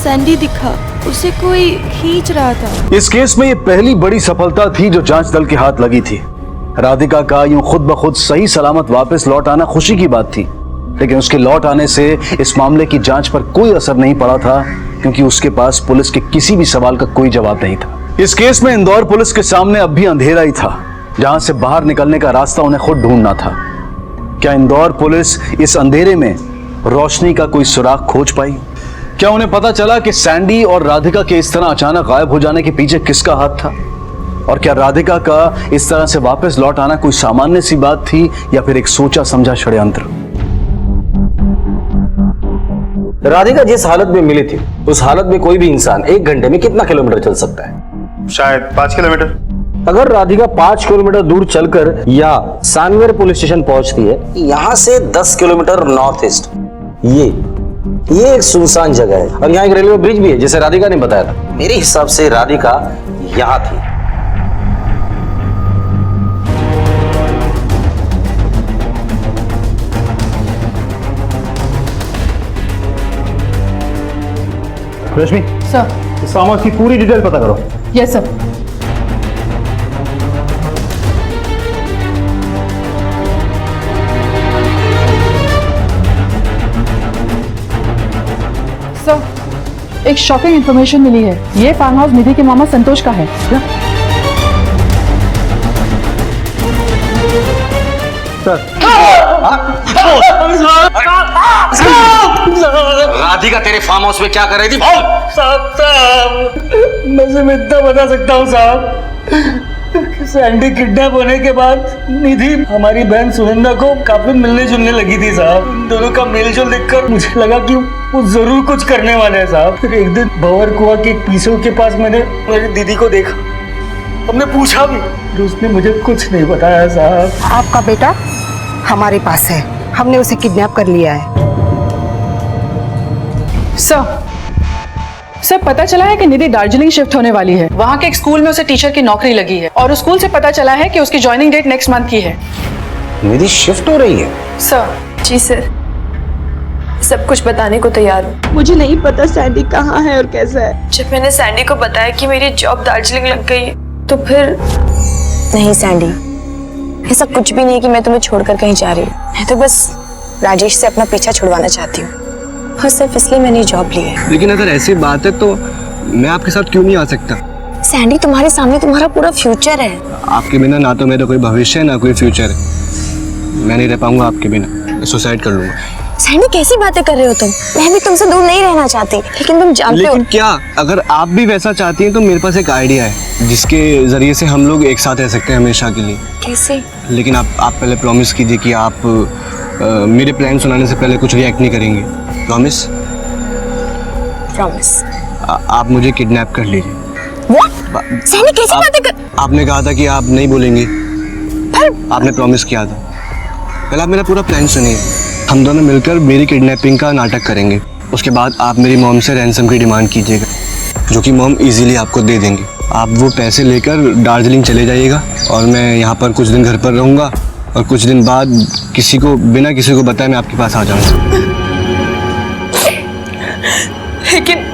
सैंडी दिखा, उसे कोई खींच रहा था। इस केस में ये पहली बड़ी सफलता थी जो जांच दल के हाथ लगी थी। राधिका का यूं खुद ब खुद सही सलामत वापस लौट आना खुशी की बात थी, लेकिन उसके लौट आने से इस मामले की जांच पर कोई असर नहीं पड़ा था, क्योंकि उसके पास पुलिस के किसी भी सवाल का कोई जवाब नहीं था। इस केस में इंदौर पुलिस के सामने अब भी अंधेरा ही था, जहां से बाहर निकलने का रास्ता उन्हें खुद ढूंढना था। क्या इंदौर पुलिस इस अंधेरे में रोशनी का कोई सुराग खोज पाई? क्या उन्हें पता चला कि सैंडी और राधिका के इस तरह अचानक गायब हो जाने के पीछे किसका हाथ था? और क्या राधिका का इस तरह से वापस लौट आना कोई सामान्य सी बात थी या फिर एक सोचा समझा षड्यंत्र? राधिका जिस हालत में मिली थी, उस हालत में कोई भी इंसान 1 घंटे में कितना किलोमीटर चल सकता है? शायद 5 किलोमीटर। अगर राधिका 5 किलोमीटर दूर चलकर या सांगवेर पुलिस स्टेशन पहुंचती है, यहाँ से 10 किलोमीटर नॉर्थ ईस्ट, ये एक सुनसान जगह है और यहाँ एक रेलवे ब्रिज भी है, जैसे राधिका ने बताया था। मेरे हिसाब से राधिका यहाँ थी। रश्मि सर। इस फार्म हाउस की पूरी डिटेल पता करो। Yes sir. सर, एक शॉकिंग इंफॉर्मेशन मिली है। ये फार्म हाउस निधि के मामा संतोष का है। राधिका तेरे फार्म हाउस में क्या कर रही थी? बोल। साहब मैं सिर्फ इतना बता सकता हूँ साहब, सैंडी किडनैप होने के बाद निधि हमारी बहन सुनंदा को काफी मिलने जुलने लगी थी साहब। इन दोनों का मेलजोल देखकर मुझे लगा कि वो जरूर कुछ करने वाले हैं साहब। फिर एक दिन भंवर कुआ के पीछे के पास मैंने मेरी दीदी को देखा, हमने पूछा भी, तो उसने मुझे कुछ नहीं बताया साहब। आपका बेटा हमारे पास है, हमने उसे किडनैप कर लिया है। सर, पता चला है कि निधि दार्जिलिंग शिफ्ट होने वाली है। वहाँ के एक स्कूल में उसे टीचर की नौकरी लगी है और उस स्कूल से पता चला है कि उसकी ज्वाइनिंग डेट नेक्स्ट मंथ की है। निधि शिफ्ट हो रही है? सर। जी सर, सब कुछ बताने को तैयार हूँ। मुझे नहीं पता सैंडी कहाँ है और कैसा है। जब मैंने सैंडी को बताया कि मेरी जॉब दार्जिलिंग लग गई तो फिर। नहीं सैंडी, ऐसा कुछ भी नहीं कि मैं तुम्हें छोड़कर कहीं जा रही हूँ। मैं तो बस राजेश से अपना पीछा छुड़वाना चाहती हूँ और सिर्फ इसलिए मैंने जॉब ली है। लेकिन अगर ऐसी बात है तो मैं आपके साथ क्यों नहीं आ सकता? सैंडी, तुम्हारे सामने तुम्हारा पूरा फ्यूचर है। आपके बिना ना तो मेरा कोई भविष्य है ना कोई फ्यूचर है। मैं नहीं रह पाऊंगा आपके बिना, मैं सुसाइड कर लूंगा। सैंडी, कैसी बातें कर रहे हो तुम? मैं भी तुमसे दूर नहीं रहना चाहती, लेकिन तुम जानते हो। लेकिन क्या, अगर आप भी वैसा चाहती हैं तो मेरे पास एक आइडिया है जिसके जरिए से हम लोग एक साथ रह सकते हैं हमेशा के लिए। कैसे? लेकिन आप पहले प्रॉमिस कीजिए कि आप मेरे प्लान सुनाने से पहले कुछ रिएक्ट नहीं करेंगे। प्रॉमिस? प्रॉमिस। आप मुझे किडनैप कर लीजिए। व्हाट? सैंडी, कैसी बातें कर? आपने कहा था कि आप नहीं बोलेंगे, आपने प्रॉमिस किया था। पहले आप मेरा पूरा प्लान सुनिए। हम दोनों मिलकर मेरी किडनैपिंग का नाटक करेंगे। उसके बाद आप मेरी मॉम से रैंसम की डिमांड कीजिएगा, जो कि मॉम इजीली आपको दे देंगे। आप वो पैसे लेकर दार्जिलिंग चले जाइएगा और मैं यहाँ पर कुछ दिन घर पर रहूँगा और कुछ दिन बाद बिना किसी को बताए मैं आपके पास आ जाऊँगा। लेकिन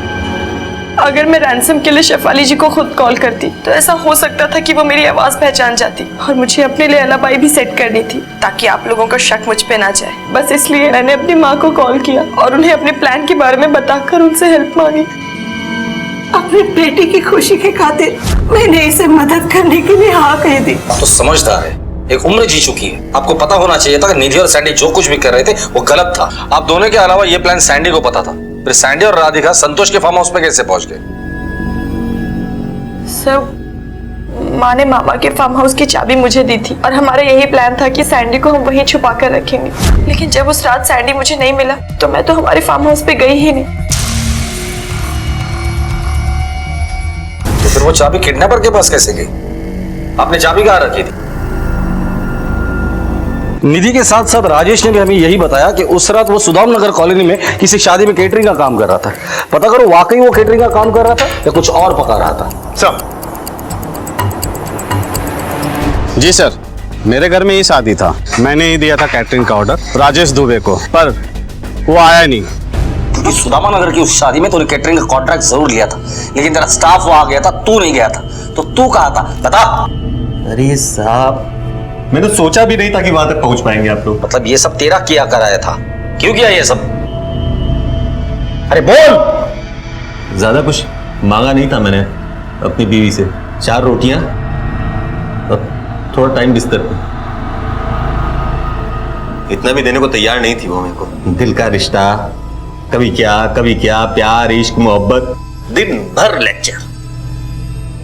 अगर मैं रैंसम के लिए शेफाली जी को खुद कॉल करती तो ऐसा हो सकता था कि वो मेरी आवाज पहचान जाती और मुझे अपने लिए अलाबाई भी सेट करनी थी ताकि आप लोगों का शक मुझ पे ना जाए। बस इसलिए मैंने अपनी माँ को कॉल किया और उन्हें अपने प्लान के बारे में बताकर उनसे हेल्प मांगी। अपनी बेटी की खुशी के खातिर मैंने इसे मदद करने के लिए हाँ कह दी। तो समझदार है, एक उम्र जी चुकी है। आपको पता होना चाहिए था कि निधि और सैंडी जो कुछ भी कर रहे थे वो गलत था। आप दोनों के अलावा ये प्लान सैंडी को पता था। फिर सैंडी और राधिका संतोष के फार्म हाउस पे कैसे पहुंच गए? सर, माँ ने मामा के फार्म हाउस की चाबी मुझे दी थी और हमारा यही प्लान था कि सैंडी को हम वहीं छुपा कर रखेंगे। लेकिन जब उस रात सैंडी मुझे नहीं मिला तो मैं तो हमारे फार्म हाउस पे गई ही नहीं। तो फिर वो चाबी किडनैपर के पास कैसे गई? आपने चाबी कहाँ रखी थी? निधि के साथ साथ राजेश ने भी हमें यही बताया कि उस रात वो सुदाम नगर कॉलोनी में किसी शादी में केटरिंग का काम कर रहा था। पता करो वाकई वो केटरिंग का काम कर रहा था या कुछ और पका रहा था। जी सर, मेरे घर में ही शादी था। मैंने ही दिया था कैटरिंग का ऑर्डर राजेश दुबे को, पर वो आया नहीं। क्योंकि सुदामा नगर की उस शादी में तूने कैटरिंग का कॉन्ट्रैक्ट जरूर लिया था, लेकिन तेरा स्टाफ वहां गया था, तू नहीं गया था। तो तू कहाँ था बता। अरे साहब, मैंने सोचा भी नहीं था कि वहां तक पहुंच पाएंगे आप लोग। मतलब ये सब तेरा किया कराया था? क्यों किया ये सब? अरे बोल। ज्यादा कुछ मांगा नहीं था मैंने अपनी बीवी से। 4 रोटियां और थोड़ा टाइम बिस्तर पे। इतना भी देने को तैयार नहीं थी वो मेरे को। दिल का रिश्ता, कभी क्या प्यार, इश्क, मोहब्बत, दिन भर लेक्चर।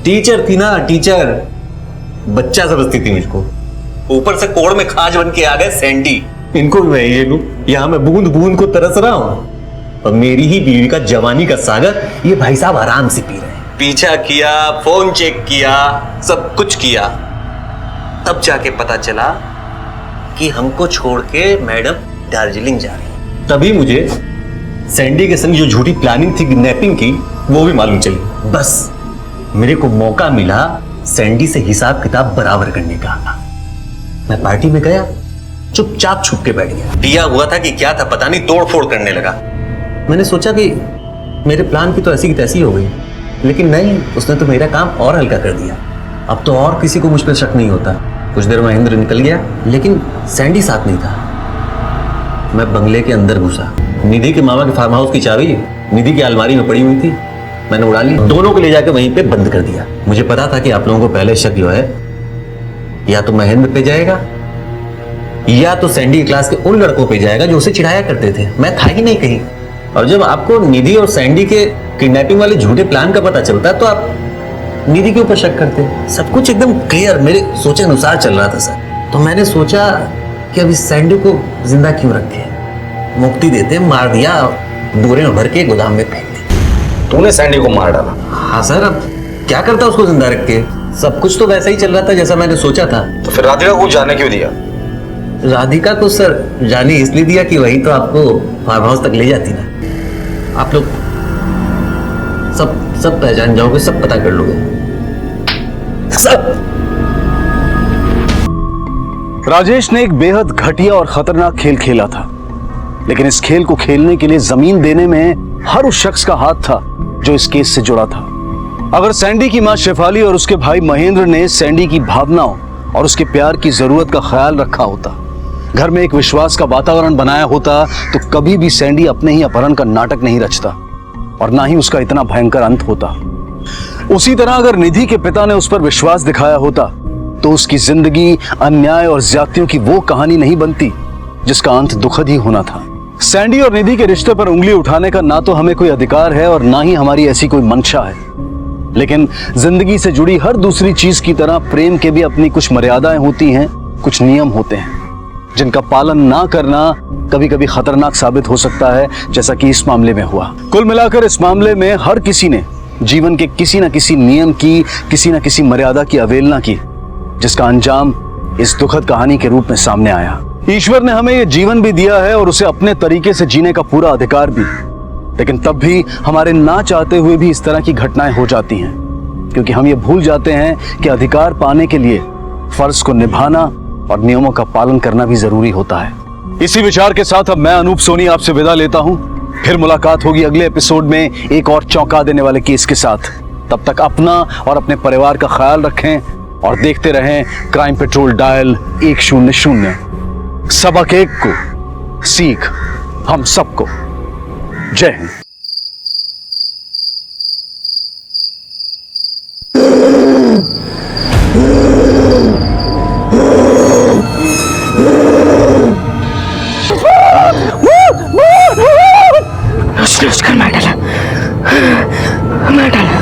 टीचर थी ना, टीचर। बच्चा समझती थी मुझको। ऊपर से कोड़ में खाज बन के आ गए सैंडी। इनको भी मैं ये लूं, यहां मैं बूंद बूंद को तरस रहा हूं, और मेरी ही बीवी का जवानी का सागर ये भाई साहब आराम से पी रहे हैं। पीछा किया, फोन चेक किया, सब कुछ किया, तब जाके पता चला कि हमको छोड़ के मैडम दार्जिलिंग जा रही। तभी मुझे सैंडी के संग जो झूठी प्लानिंग थी किडनैपिंग की, वो भी मालूम चली। बस मेरे को मौका मिला सैंडी से हिसाब किताब बराबर करने का। मैं पार्टी में गया, चुपचाप छुप के बैठ गया। पिया हुआ था कि क्या था पता नहीं, तोड़ फोड़ करने लगा। मैंने सोचा कि मेरे प्लान की तो ऐसी की तैसी हो गई, लेकिन नहीं, उसने तो मेरा काम और हल्का कर दिया। अब तो और किसी को मुझ पर शक नहीं होता। कुछ देर महेंद्र निकल गया, लेकिन सैंडी साथ नहीं था। मैं बंगले के अंदर घुसा। निधि के मामा के फार्म हाउस की चाबी निधि की अलमारी में पड़ी हुई थी, मैंने उड़ा ली। दोनों को ले जाकर वहीं पे बंद कर दिया। मुझे पता था कि आप लोगों को पहले शक जो है या तो महेंद्र पे जाएगा या तो सैंडी की क्लास के उन लड़कों पे जाएगा जो उसे चिढ़ाया करते थे। मैं था ही नहीं कहीं। और जब आपको निधि और सैंडी के किडनैपिंग वाले झूठे प्लान का पता चलता है तो आप निधि के ऊपर शक करते हैं। सब कुछ एकदम क्लियर मेरे सोचे अनुसार चल रहा था सर। तो मैंने सोचा कि अब इस सैंडी को जिंदा क्यों रखे, मुक्ति देते। मार दिया, बोरे में भर के गोदाम में फेंक दिया। तूने सैंडी को मार डाला? हाँ सर, अब क्या करता उसको जिंदा रख के। सब कुछ तो वैसा ही चल रहा था जैसा मैंने सोचा था। तो फिर राधिका को जाने क्यों दिया? राधिका को सर जाने इसलिए दिया कि वही तो आपको फार्म हाउस तक ले जाती ना। आप लोग सब पहचान जाओगे, सब पता कर लोगे सब। राजेश ने एक बेहद घटिया और खतरनाक खेल खेला था, लेकिन इस खेल को खेलने के लिए जमीन देने में हर उस शख्स का हाथ था जो इस केस से जुड़ा था। अगर सैंडी की मां शेफाली और उसके भाई महेंद्र ने सैंडी की भावनाओं और उसके प्यार की जरूरत का ख्याल रखा होता, घर में एक विश्वास का वातावरण बनाया होता, तो कभी भी सैंडी अपने ही अपहरण का नाटक नहीं रचता और ना ही उसका इतना भयंकर अंत होता। उसी तरह अगर निधि के पिता ने उस पर विश्वास दिखाया होता तो उसकी जिंदगी अन्याय और ज्यादतियों की वो कहानी नहीं बनती जिसका अंत दुखद ही होना था। सैंडी और निधि के रिश्ते पर उंगली उठाने का ना तो हमें कोई अधिकार है और ना ही हमारी ऐसी कोई मंशा है, लेकिन जिंदगी से जुड़ी हर दूसरी चीज की तरह प्रेम के भी अपनी कुछ मर्यादाएं होती हैं, कुछ नियम होते हैं जिनका पालन ना करना कभी कभी खतरनाक साबित हो सकता है, जैसा कि इस मामले में हुआ। कुल मिलाकर इस मामले में हर किसी ने जीवन के किसी न किसी नियम की, किसी न किसी मर्यादा की अवहेलना की, जिसका अंजाम इस दुखद कहानी के रूप में सामने आया। ईश्वर ने हमें ये जीवन भी दिया है और उसे अपने तरीके से जीने का पूरा अधिकार भी, लेकिन तब भी हमारे ना चाहते हुए भी इस तरह की घटनाएं हो जाती हैं, क्योंकि हम ये भूल जाते हैं कि अधिकार पाने के लिए फर्ज को निभाना और नियमों का पालन करना भी जरूरी होता है। इसी विचार के साथ अब मैं अनूप सोनी आपसे विदा लेता हूं। फिर मुलाकात होगी अगले एपिसोड में एक और चौंका देने वाले केस के साथ। तब तक अपना और अपने परिवार का ख्याल रखें और देखते रहें क्राइम पेट्रोल डायल 100। सबक एक को, सीख हम सबको। जय हिंद। उसने मार डाला, मार डाला।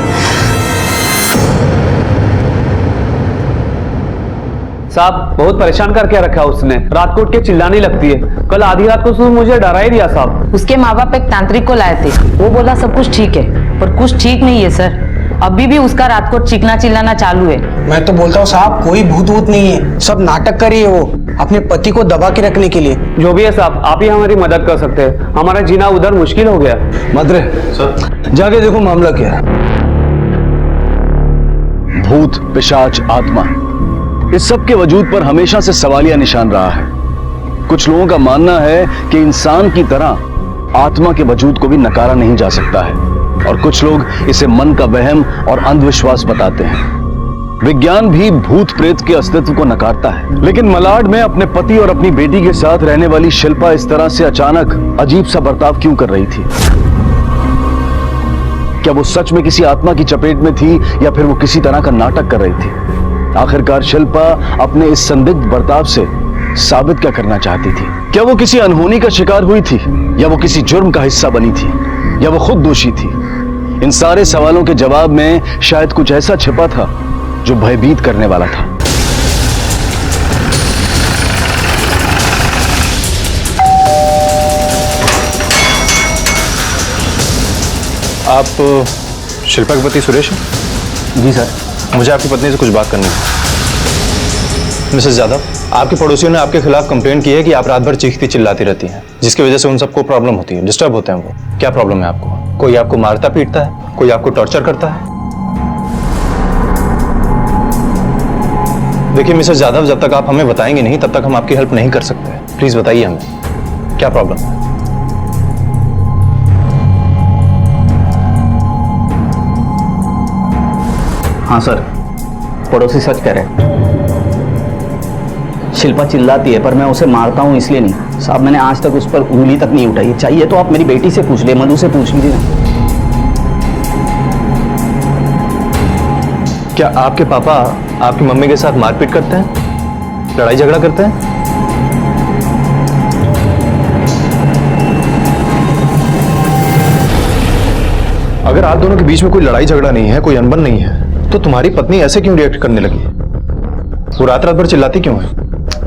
साहब बहुत परेशान करके रखा उसने, रात को उठ के चिल्लाने लगती है। कल आधी रात को उसने मुझे डरा ही दिया साहब। उसके माँ बाप एक तांत्रिक को लाए थे, वो बोला सब कुछ ठीक है, पर कुछ ठीक नहीं है सर। अभी भी उसका रात को चीखना चिल्लाना चालू है। मैं तो बोलता हूँ साहब कोई भूत वूत नहीं है, सब नाटक कर रही है वो अपने पति को दबा के रखने के लिए। जो भी है साहब आप ही हमारी मदद कर सकते हैं, हमारा जीना उधर मुश्किल हो गया। मद्रे जाके देखो मामला क्या है। भूत, पिशाच, आत्मा इस सब के वजूद पर हमेशा से सवालिया निशान रहा है। कुछ लोगों का मानना है कि इंसान की तरह आत्मा के वजूद को भी नकारा नहीं जा सकता है, और कुछ लोग इसे मन का वहम और अंधविश्वास बताते हैं। विज्ञान भी भूत प्रेत के अस्तित्व को नकारता है, लेकिन मलाड में अपने पति और अपनी बेटी के साथ रहने वाली शिल्पा इस तरह से अचानक अजीब सा बर्ताव क्यों कर रही थी? क्या वो सच में किसी आत्मा की चपेट में थी या फिर वो किसी तरह का नाटक कर रही थी? आखिरकार शिल्पा अपने इस संदिग्ध बर्ताव से साबित क्या करना चाहती थी? क्या वो किसी अनहोनी का शिकार हुई थी, या वो किसी जुर्म का हिस्सा बनी थी, या वो खुद दोषी थी? इन सारे सवालों के जवाब में शायद कुछ ऐसा छिपा था जो भयभीत करने वाला था। आप शिल्पा के पति सुरेश हैं? जी सर। मुझे आपकी पत्नी से कुछ बात करनी है। मिसेस यादव, आपके पड़ोसियों ने आपके खिलाफ कंप्लेंट की है कि आप रात भर चीखती चिल्लाती रहती हैं, जिसकी वजह से उन सबको प्रॉब्लम होती है, डिस्टर्ब होते हैं वो। क्या प्रॉब्लम है आपको? कोई आपको मारता पीटता है? कोई आपको टॉर्चर करता है? देखिए मिसेस यादव, जब तक आप हमें बताएंगे नहीं तब तक हम आपकी हेल्प नहीं कर सकते। प्लीज बताइए हमें क्या प्रॉब्लम है। हाँ सर, पड़ोसी सच कह रहे हैं। शिल्पा चिल्लाती है पर मैं उसे मारता हूँ इसलिए नहीं। साहब मैंने आज तक उस पर उंगली तक नहीं उठाई। चाहिए तो आप मेरी बेटी से पूछ ले, मधु से पूछ लीजिए। क्या आपके पापा आपकी मम्मी के साथ मारपीट करते हैं, लड़ाई झगड़ा करते हैं? अगर आप दोनों के बीच में कोई लड़ाई झगड़ा नहीं है, कोई अनबन नहीं है, तो तुम्हारी पत्नी ऐसे क्यों रिएक्ट करने लगी? वो रात रात भर चिल्लाती क्यों है?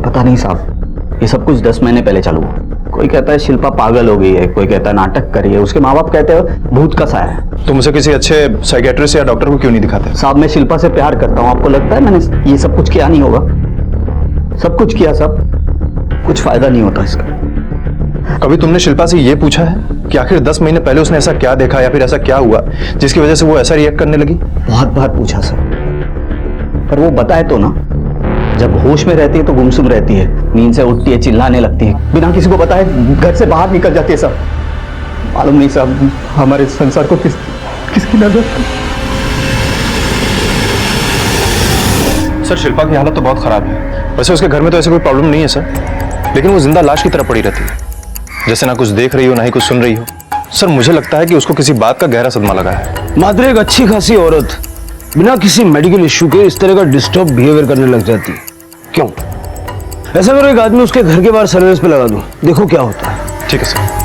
पता नहीं साहब, ये सब कुछ 10 महीने पहले चालू हुआ। कोई कहता है शिल्पा पागल हो गई है, कोई कहता है नाटक करी है, उसके माँ बाप कहते हैं भूत का साया है। तुम उसे किसी अच्छे साइकियाट्रिस्ट या डॉक्टर को क्यों नहीं दिखाते? साहब मैं शिल्पा से प्यार करता हूँ। आपको लगता है मैंने ये सब कुछ किया नहीं होगा? सब कुछ किया साहब, कुछ फायदा नहीं होता इसका। कभी तुमने शिल्पा से ये पूछा है कि आखिर 10 महीने पहले उसने ऐसा क्या देखा या फिर ऐसा क्या हुआ जिसकी वजह से वो ऐसा रिएक्ट करने लगी? बहुत बार पूछा सर, पर वो बताए तो ना। जब होश में रहती है तो गुमसुम रहती है, नींद से उठती है, चिल्लाने लगती है, बिना किसी को बताए घर से बाहर निकल जाती है। सब मालूम नहीं साहब, हमारे संसार को किसकी नजर। सर शिल्पा की हालत तो बहुत खराब है। वैसे उसके घर में तो ऐसे कोई प्रॉब्लम नहीं है सर, लेकिन वो जिंदा लाश की तरह पड़ी रहती है, जैसे ना कुछ देख रही हो ना ही कुछ सुन रही हो। सर मुझे लगता है कि उसको किसी बात का गहरा सदमा लगा है। मात्र एक अच्छी खासी औरत बिना किसी मेडिकल इश्यू के इस तरह का डिस्टर्ब बिहेवियर करने लग जाती है, क्यों? ऐसा करो, एक आदमी उसके घर के बाहर सर्विस पे लगा दूं, देखो क्या होता है। ठीक है सर।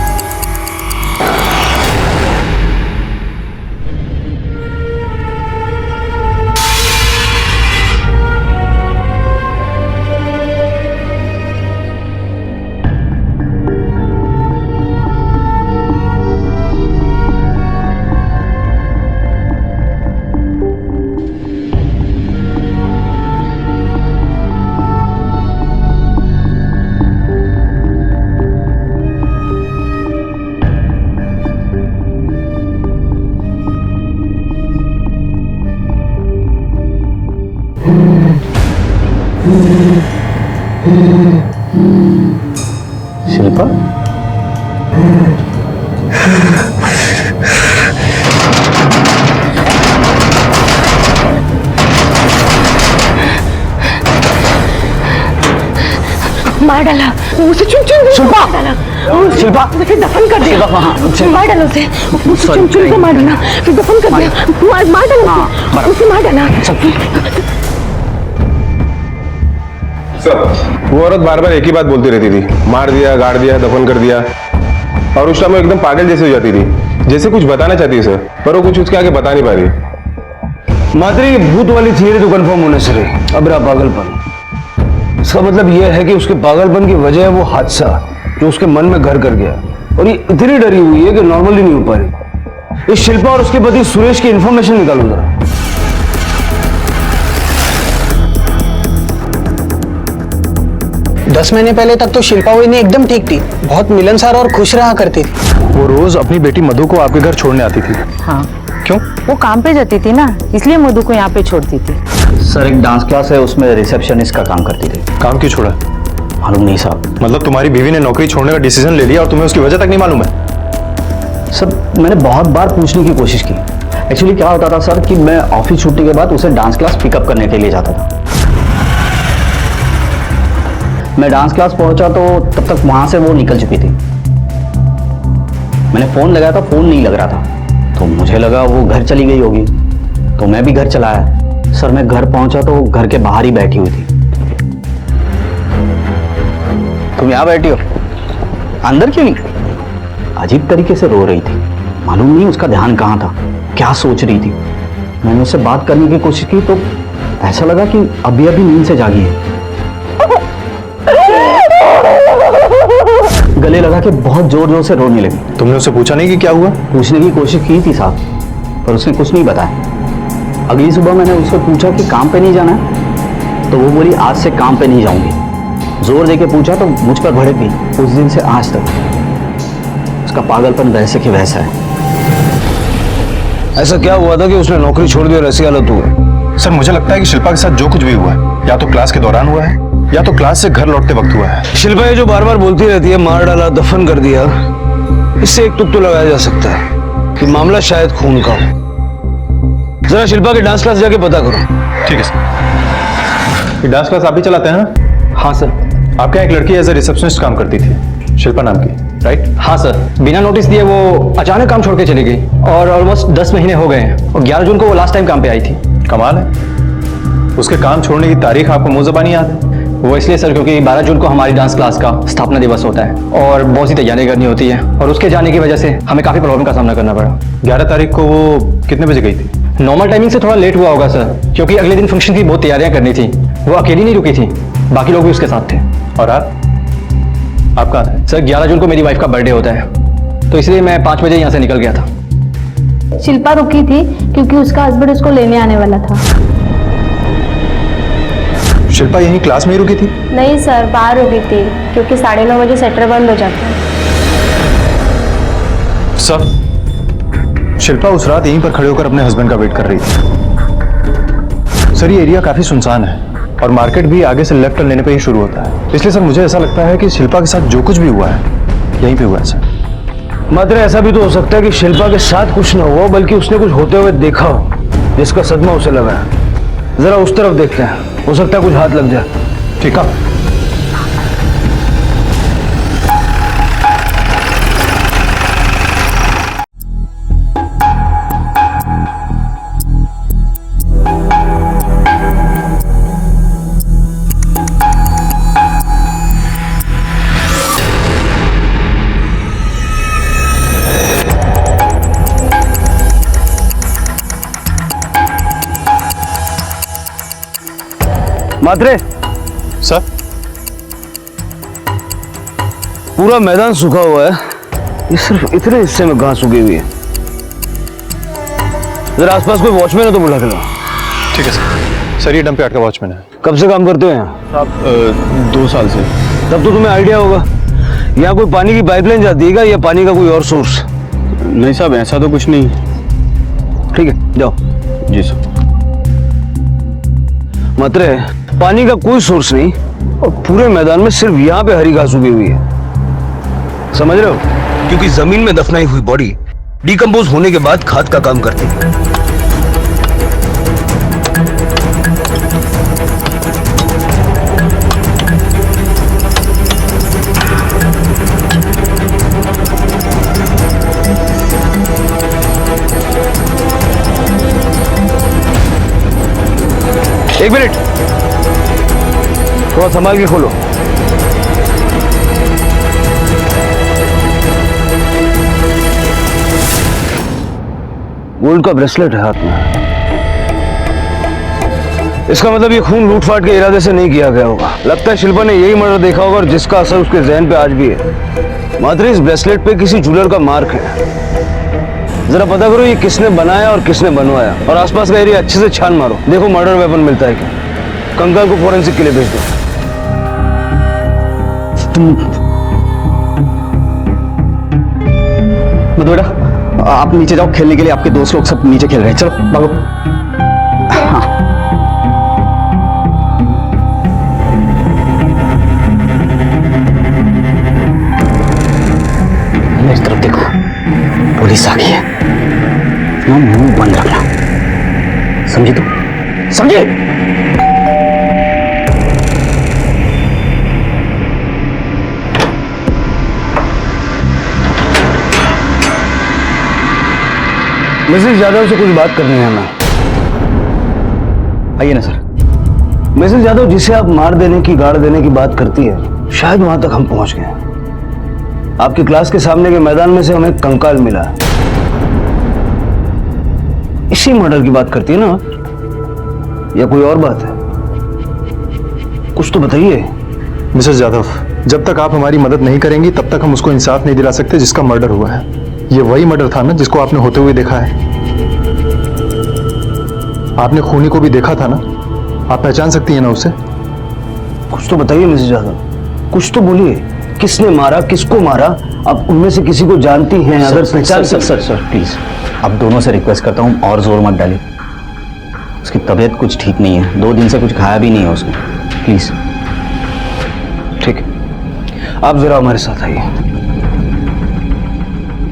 शिल्पा मार डाला उसे, चुन चुन शिल्पा डाला शिल्पा फिर दफन कर दिया। मार डाला उसे चुन चुन के मार डाला, फिर दफन कर दिया। मार डाला उसे, मार डाला। वो औरत बार बार एक ही बात बोलती रहती थी, मार दिया, गाड़ दिया, दफन कर दिया, और उस टाइम वो एकदम पागल जैसे हो जाती थी, जैसे कुछ बताना चाहती है सर, पर वो कुछ उसके आगे बता नहीं पा रही। मात्र भूत वाली थियरी तो कंफर्म होने से रही, अब रहा पागलपन। इसका मतलब यह है कि उसके पागलपन की वजह है वो हादसा जो उसके मन में घर कर गया, और ये इतनी डरी हुई है कि नॉर्मली नहीं हो पा रही। इस शिल्पा और उसके पति सुरेश की इंफॉर्मेशन निकालो जरा। 10 महीने पहले तक तो शिल्पा वही एकदम ठीक थी, बहुत मिलनसार और खुश रहा करती थी। वो रोज अपनी बेटी मधु को आपके घर छोड़ने आती थी। हाँ, क्यों? वो काम पे जाती थी ना, इसलिए मधु को यहाँ पे छोड़ती थी। सर एक डांस क्लास है, उसमें रिसेप्शनिस्ट का काम करती थी। काम क्यों छोड़ा? मालूम नहीं साहब। मतलब तुम्हारी बीवी ने नौकरी छोड़ने का डिसीजन ले लिया और तुम्हें उसकी वजह तक नहीं मालूम है? सर मैंने बहुत बार पूछने की कोशिश की। एक्चुअली क्या होता था सर कि मैं ऑफिस छुट्टी के बाद उसे डांस क्लास पिकअप करने के लिए जाता था। मैं डांस क्लास पहुंचा तो तब तक वहां से वो निकल चुकी थी। मैंने फोन लगाया था, फोन नहीं लग रहा था, तो मुझे लगा वो घर चली गई होगी, तो मैं भी घर चला आया। सर मैं घर पहुंचा तो घर के बाहर ही बैठी हुई थी। तुम यहाँ बैठी हो, अंदर क्यों नहीं? अजीब तरीके से रो रही थी, मालूम नहीं उसका ध्यान कहाँ था, क्या सोच रही थी। मैंने उससे बात करने की कोशिश की तो ऐसा लगा कि अभी अभी नींद से जागी है। गले लगा के बहुत जोर जोर से रोने लगी। तुमने उससे पूछा नहीं कि क्या हुआ? पूछने की कोशिश की थी साहब, पर उसने कुछ नहीं बताया। अगली सुबह मैंने उससे पूछा कि काम पे नहीं जाना है, तो वो बोली आज से काम पे नहीं जाऊंगी। जोर देके पूछा तो मुझ पर भड़क गई। उस दिन से आज तक उसका पागलपन वैसे कि वैसा है। ऐसा क्या हुआ था कि उसने नौकरी छोड़ दी और ऐसी हालत हुई? सर मुझे लगता है कि शिल्पा के साथ जो कुछ भी हुआ है या तो क्लास के दौरान हुआ है या तो क्लास से घर लौटते वक्त हुआ है। शिल्पा ये जो बार बार बोलती रहती है मार डाला, दफन कर दिया, इससे एक तुक तो लगाया जा सकता है कि मामला शायद खून का हो। जरा शिल्पा के डांस क्लास जाके पता करो। ठीक है सर। ये डांस क्लास आप भी चलाते हैं ना? हाँ सर। आपके यहाँ एक लड़की एज ए रिसेप्शनिस्ट काम करती थी, शिल्पा नाम की, राइट? हाँ सर, बिना नोटिस दिए वो अचानक काम छोड़ के चली गई और ऑलमोस्ट 10 महीने हो गए हैं और 11 जून को वो लास्ट टाइम काम पे आई थी। कमाल है, उसके काम छोड़ने की तारीख आपको मुंह ज़बानी याद है? वो इसलिए सर क्योंकि 12 जून को हमारी डांस क्लास का स्थापना दिवस होता है और बहुत सी तैयारी करनी होती है और उसके जाने की वजह से हमें काफ़ी प्रॉब्लम का सामना करना पड़ा। 11 तारीख को वो कितने बजे गई थी? नॉर्मल टाइमिंग से थोड़ा लेट हुआ होगा सर, क्योंकि अगले दिन फंक्शन की बहुत तैयारियां करनी थी। वो अकेली नहीं रुकी थी, बाकी लोग भी उसके साथ थे। और आप कहाँ थे? सर 11 जून को मेरी वाइफ का बर्थडे होता है, तो इसलिए मैं 5 बजे यहाँ से निकल गया था। शिल्पा रुकी थी क्योंकि उसका हस्बैंड उसको लेने आने वाला था। शिल्पा यहीं क्लास में ही रुकी थी? नहीं सर, बाहर रुकी थी क्योंकि 9:30 बजे सेटर बंद हो जाता है। सर शिल्पा उस रात यहीं पर खड़े होकर अपने हस्बैंड का वेट कर रही थी। सर ये एरिया काफी सुनसान है और मार्केट भी आगे से लेफ्ट टर्न लेने पे ही शुरू होता है, इसलिए सर मुझे ऐसा लगता है कि शिल्पा के साथ जो कुछ भी हुआ है यहीं पे हुआ है सर। मात्र ऐसा भी तो हो सकता है कि शिल्पा के साथ कुछ न हुआ बल्कि उसने कुछ होते हुए देखा हो जिसका सदमा उसे लगा है। जरा उस तरफ देखते हैं, हो सकता है कुछ हाथ लग जाए। ठीक है। मात्रे सर पूरा मैदान सूखा हुआ है, ये सिर्फ इतने हिस्से में घास उगी हुई है। जरा आसपास कोई वॉचमैन है तो बुला के लो। ठीक है सर। सर ये डंप यार्ड का वॉचमैन है। कब से काम करते हो यहाँ? साहब 2 साल से। तब तो तुम्हें आइडिया होगा यहाँ कोई पानी की पाइपलाइन जाती है क्या या पानी का कोई और सोर्स? नहीं साहब ऐसा तो कुछ नहीं। ठीक है जाओ। जी सर। मात्रे पानी का कोई सोर्स नहीं और पूरे मैदान में सिर्फ यहाँ पे हरी घास उगी हुई है, समझ रहे हो? क्योंकि जमीन में दफनाई हुई बॉडी डिकम्पोज होने के बाद खाद का काम करती है। एक मिनट, थोड़ा संभाल के खोलो। गोल्ड का ब्रेसलेट है हाथ में। इसका मतलब ये खून लूटफाट के इरादे से नहीं किया गया होगा। लगता है शिल्पा ने यही मर्डर देखा होगा और जिसका असर उसके जहन पे आज भी है। मात्र इस ब्रेसलेट पे किसी ज्वेलर का मार्क है। जरा पता करो ये किसने बनाया और किसने बनवाया और आसपास का एरिया अच्छे से छान मारो, देखो मर्डर वेपन मिलता है क्या। कंकाल को फोरेंसिक के लिए भेज दो। मधु बेटा आप नीचे जाओ खेलने के लिए, आपके दोस्त लोग सब नीचे खेल रहे हैं, चलो भागो। हाँ। इस तरफ देखो, पुलिस आ गई है ना, मुंह बंद रखना, समझे तू? समझे? मिसेस यादव से कुछ बात करनी है हमें। आइए ना सर। मिसेस यादव, जिसे आप मार देने की, गाड़ देने की बात करती है, शायद वहां तक हम पहुंच गए। आपकी क्लास के सामने के मैदान में से हमें कंकाल मिला। इसी मर्डर की बात करती है ना, या कोई और बात है? कुछ तो बताइए। मिसेस यादव, जब तक आप हमारी मदद नहीं करेंगी तब तक हम उसको इंसाफ नहीं दिला सकते जिसका मर्डर हुआ है। ये वही मर्डर था ना जिसको आपने होते हुए देखा है। आपने खूनी को भी देखा था ना, आप पहचान सकती हैं ना उसे? कुछ तो बताइए मिसेस यादव, कुछ तो बोलिए। किसने मारा, किसको मारा? आप उनमें से किसी को जानती हैं? अगर पहचान सर प्लीज, आप दोनों से रिक्वेस्ट करता हूँ और जोर मत डालिए। उसकी तबीयत कुछ ठीक नहीं है, 2 दिन से कुछ खाया भी नहीं है उसने, प्लीज। ठीक है, आप जरा हमारे साथ आइए।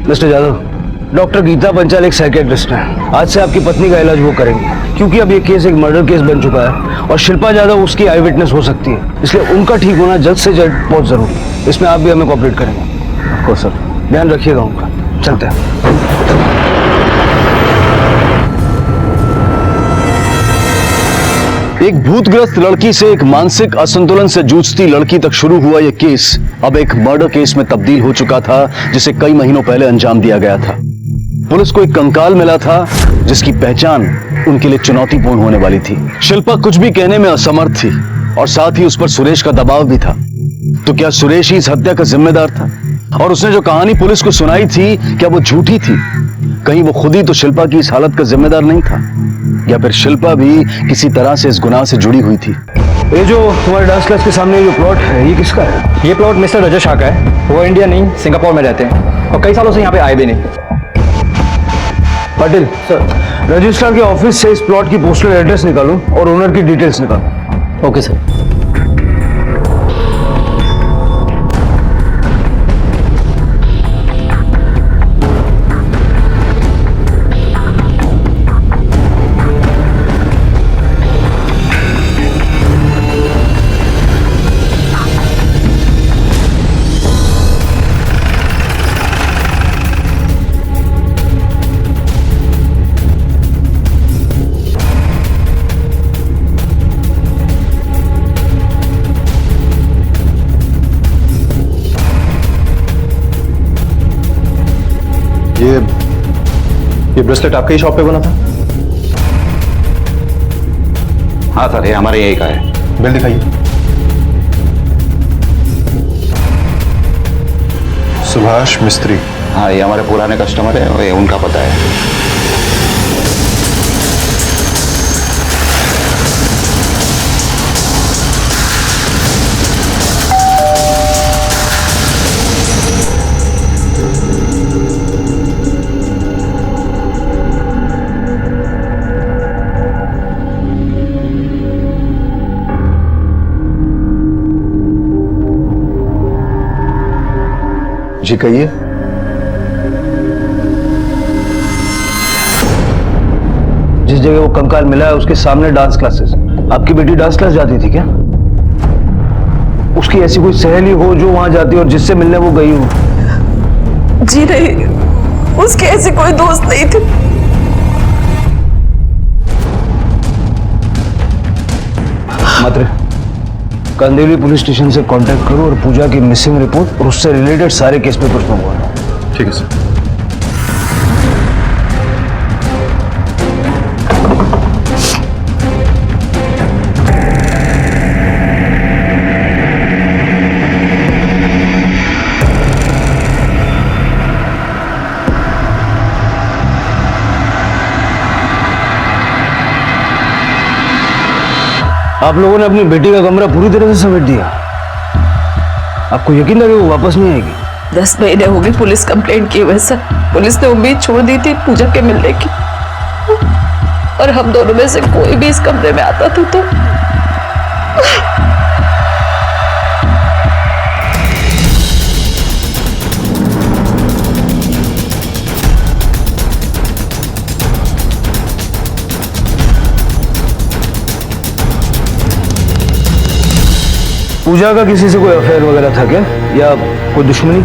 मिस्टर यादव, डॉक्टर गीता पंचाल एक साइकियाट्रिस्ट हैं। आज से आपकी पत्नी का इलाज वो करेंगे, क्योंकि अब ये केस एक मर्डर केस बन चुका है और शिल्पा यादव उसकी आई विटनेस हो सकती है, इसलिए उनका ठीक होना जल्द से जल्द बहुत जरूरी है। इसमें आप भी हमें कोऑपरेट करेंगे? ऑफ कोर्स सर, ध्यान रखिएगा उनका। चलते हैं। एक भूतग्रस्त लड़की से एक मानसिक असंतुलन से जूझती लड़की तक शुरू हुआ यह केस अब एक मर्डर केस में तब्दील हो चुका था, जिसे कई महीनों पहले अंजाम दिया गया था। पुलिस को एक कंकाल मिला था जिसकी पहचान उनके लिए चुनौतीपूर्ण होने वाली थी। शिल्पा कुछ भी कहने में असमर्थ थी और साथ ही उस पर सुरेश का दबाव भी था। तो क्या सुरेश ही इस हत्या का जिम्मेदार था? और उसने जो कहानी पुलिस को सुनाई थी, क्या वो झूठी थी? कहीं वो खुद ही तो शिल्पा की इस हालत का जिम्मेदार नहीं था, या फिर शिल्पा भी किसी तरह से इस गुनाह से जुड़ी हुई थी? ये जो तुम्हारे डांस क्लास के सामने जो प्लॉट है, ये किसका है? ये प्लॉट मिस्टर रजत शाह का है। वो इंडिया नहीं, सिंगापुर में रहते हैं और कई सालों से यहाँ पे आए भी नहीं। पाटिल सर, रजिस्ट्रार के ऑफिस से इस प्लॉट की पोस्टल एड्रेस निकालो और ओनर की डिटेल्स निकालो। Okay sir. ये ब्रेसलेट आपके ही शॉप पे बना था? हाँ सर, ये हमारे यही का है। बिल दिखाइए। सुभाष मिस्त्री। हाँ, ये हमारे पुराने कस्टमर है, ये उनका पता है। जी कहिए। जिस जगह वो कंकाल मिला है उसके सामने डांस क्लासेस। आपकी बेटी डांस क्लास जाती थी क्या? उसकी ऐसी कोई सहेली हो जो वहां जाती और जिससे मिलने वो गई हो? जी नहीं, उसके ऐसे कोई दोस्त नहीं थे। मात्र कंदेली पुलिस स्टेशन से कांटेक्ट करो और पूजा की मिसिंग रिपोर्ट और उससे रिलेटेड सारे केस पेपर्स मंगवाओ। ठीक है सर। आप लोगों ने अपनी बेटी का कमरा पूरी तरह से समेट दिया। आपको यकीन था कि वो वापस नहीं आएगी? 10 महीने हो गए पुलिस कंप्लेंट किए हुए सर। पुलिस ने उम्मीद छोड़ दी थी पूजा के मिलने की, और हम दोनों में से कोई भी इस कमरे में आता था तो पूजा का किसी से कोई अफेयर वगैरह था क्या, या कोई दुश्मनी?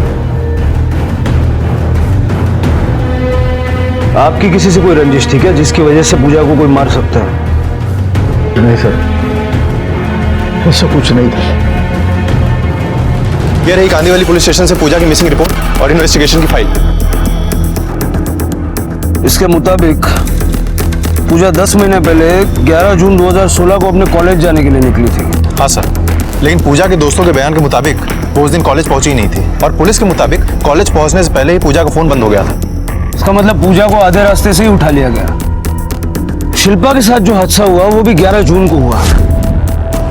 आपकी किसी से कोई रंजिश थी क्या, जिसकी वजह से पूजा को कोई मार सकता है? नहीं सर, ऐसा कुछ नहीं था। ये रही कांदीवाली पुलिस स्टेशन से पूजा की मिसिंग रिपोर्ट और इन्वेस्टिगेशन की फाइल। इसके मुताबिक पूजा 10 महीने पहले 11 जून 2016 को अपने कॉलेज जाने के लिए निकली थी। हाँ सर, लेकिन पूजा के दोस्तों के बयान के मुताबिक वो उस दिन कॉलेज पहुंची नहीं थी, और पुलिस के मुताबिक कॉलेज पहुंचने से पहले ही पूजा का फोन बंद हो गया था। इसका मतलब पूजा को आधे रास्ते से ही उठा लिया गया। शिल्पा के साथ जो हादसा हुआ वो भी 11 जून को हुआ,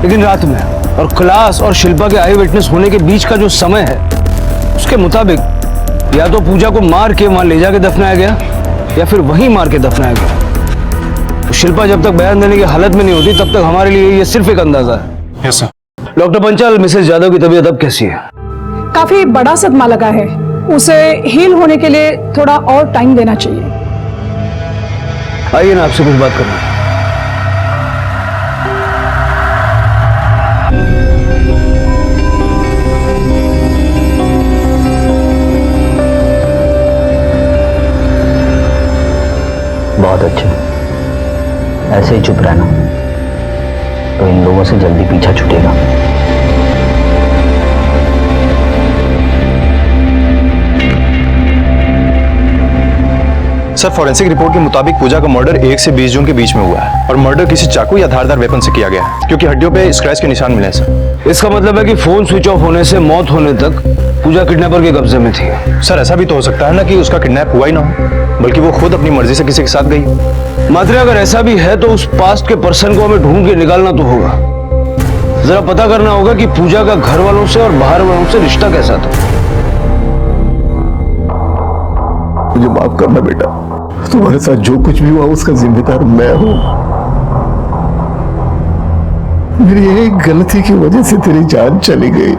लेकिन रात में, और क्लास और शिल्पा के आई विटनेस होने के बीच का जो समय है उसके मुताबिक या तो पूजा को मार के वहां ले जाके दफनाया गया या फिर वहीं मार के दफनाया गया। तो शिल्पा जब तक बयान देने की हालत में नहीं होती तब तक हमारे लिए ये सिर्फ एक अंदाजा है। Yes sir. Doctor Panchal, Mrs Yadav की तबीयत अब कैसी है? काफी बड़ा सदमा लगा है, उसे हील होने के लिए थोड़ा और टाइम देना चाहिए। आइए ना, आपसे कुछ बात करना है। बहुत अच्छा, ऐसे ही चुप रहना तो इन लोगों से जल्दी पीछा छूटेगा। सर, फॉरेंसिक रिपोर्ट के मुताबिक पूजा का मर्डर 1 से 20 जून के बीच में हुआ है, और मर्डर किसी चाकू या धारदार वेपन से किया गया है, क्योंकि हड्डियों पे स्क्रैच के निशान मिले हैं सर। इसका मतलब है कि फोन स्विच ऑफ होने से मौत होने तक पूजा किडनैपर के कब्जे में थी। सर, ऐसा भी तो हो सकता है ना कि उसका किडनैप हुआ ही ना हो, बल्कि वो खुद अपनी मर्जी से किसी के साथ गई। मात्रा, अगर ऐसा भी है तो उस पास्ट के पर्सन को हमें ढूंढ के निकालना तो होगा। जरा पता करना होगा कि पूजा का घर वालों से और बाहर वालों से रिश्ता कैसा था। मुझे माफ करना बेटा, तुम्हारे साथ जो कुछ भी हुआ उसका जिम्मेदार मैं हूं। मेरी एक गलती की वजह से तेरी जान चली गई।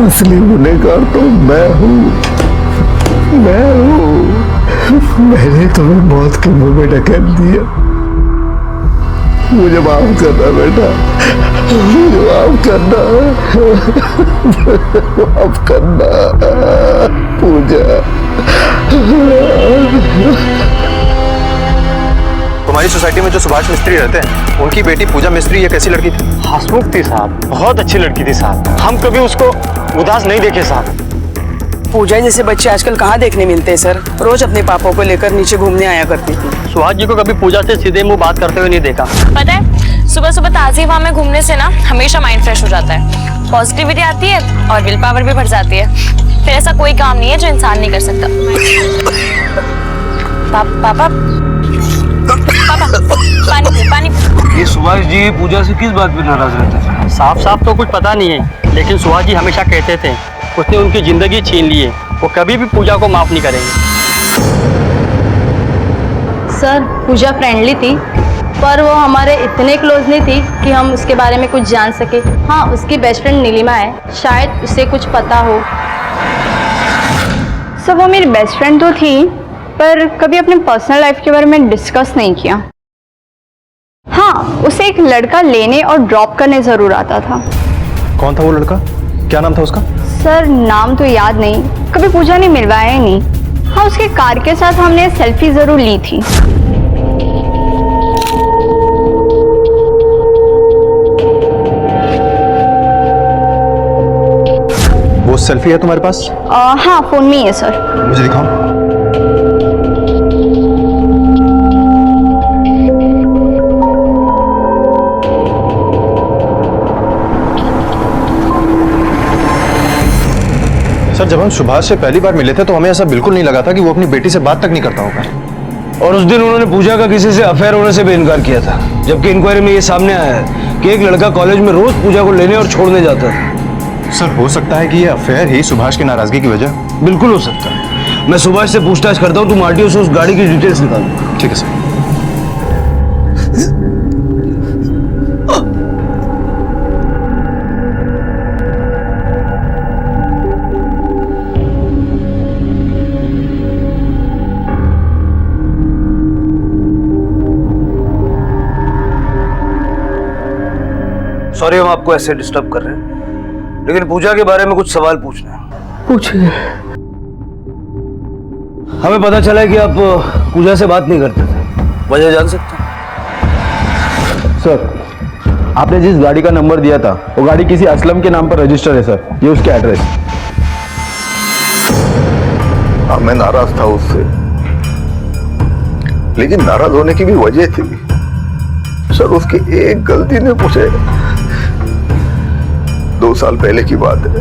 असली गुनहगार तो मैं हूं। मैंने तुम्हें मौत के मुंह में ढकेल दिया। मुझे माफ करना बेटा, मुझे माफ करना, माफ करना पूजा। तुम्हारी सोसाइटी में जो सुभाष मिस्त्री रहते हैं, उनकी बेटी पूजा मिस्त्री ये कैसी लड़की थी? हंसमुख थी साहब, बहुत अच्छी लड़की थी साहब। हम कभी उसको उदास नहीं देखे साहब। पूजा जैसे बच्चे आजकल कहाँ देखने मिलते हैं सर। रोज अपने पापा को लेकर नीचे घूमने आया करती थी। सुहास जी को कभी पूजा से सीधे मुंह बात करते हुए नहीं देखा। पता है, सुबह सुबह ताज़ी हवा में घूमने से ना हमेशा माइंड फ्रेश हो जाता है, पॉजिटिविटी आती है और विल पावर भी बढ़ जाती है। फिर ऐसा कोई काम नहीं है जो इंसान नहीं कर सकता। पापा पानी। ये सुभाष जी पूजा से किस बात पे नाराज रहते थे? साफ साफ तो कुछ पता नहीं है, लेकिन सुहास जी हमेशा कहते थे उसने उनकी जिंदगी छीन ली है, वो कभी भी पूजा को माफ नहीं करेंगे। सर, पूजा फ्रेंडली थी, पर वो हमारे इतने क्लोज नहीं थी कि हम उसके बारे में कुछ जान सके। हाँ, उसकी बेस्ट फ्रेंड नीलिमा है, शायद उसे कुछ पता हो। सर, वो मेरी बेस्ट फ्रेंड तो थी, पर कभी अपने पर्सनल लाइफ के बारे में डिस्कस नहीं किया। हाँ, उसे एक लड़का लेने और ड्रॉप करने जरूर आता था। कौन था वो लड़का? क्या नाम था उसका? सर, नाम तो याद नहीं, कभी पूजा ने मिलवाया ही नहीं। हाँ, उसके कार के साथ हमने सेल्फी जरूर ली थी। वो सेल्फी है तुम्हारे पास? हाँ, फोन में ही है सर। मुझे दिखाओ। सर, जब हम सुभाष से पहली बार मिले थे तो हमें ऐसा बिल्कुल नहीं लगा था कि वो अपनी बेटी से बात तक नहीं करता होगा। और उस दिन उन्होंने पूजा का किसी से अफेयर होने से भी इनकार किया था, जबकि इंक्वायरी में ये सामने आया है कि एक लड़का कॉलेज में रोज पूजा को लेने और छोड़ने जाता था। सर हो सकता है कि ये अफेयर ही सुभाष की नाराजगी की वजह। बिल्कुल हो सकता है। मैं सुभाष से पूछताछ करता हूँ, तुम आरटीओ से उस गाड़ी की डिटेल्स निकाल दो। ठीक है सर। सॉरी हम आपको ऐसे डिस्टर्ब कर रहे हैं, लेकिन पूजा के बारे में कुछ सवाल पूछना है। पूछिए। हमें पता चला है कि आप पूजा से बात नहीं करते थे, वजह जान सकते हैं? सर, आपने जिस गाड़ी का नंबर दिया था वो गाड़ी किसी असलम के नाम पर रजिस्टर है सर, ये उसके एड्रेस। हाँ, मैं नाराज था उससे, लेकिन नाराज होने की भी वजह थी सर। उसकी एक गलती ने मुझे, 2 साल पहले की बात है,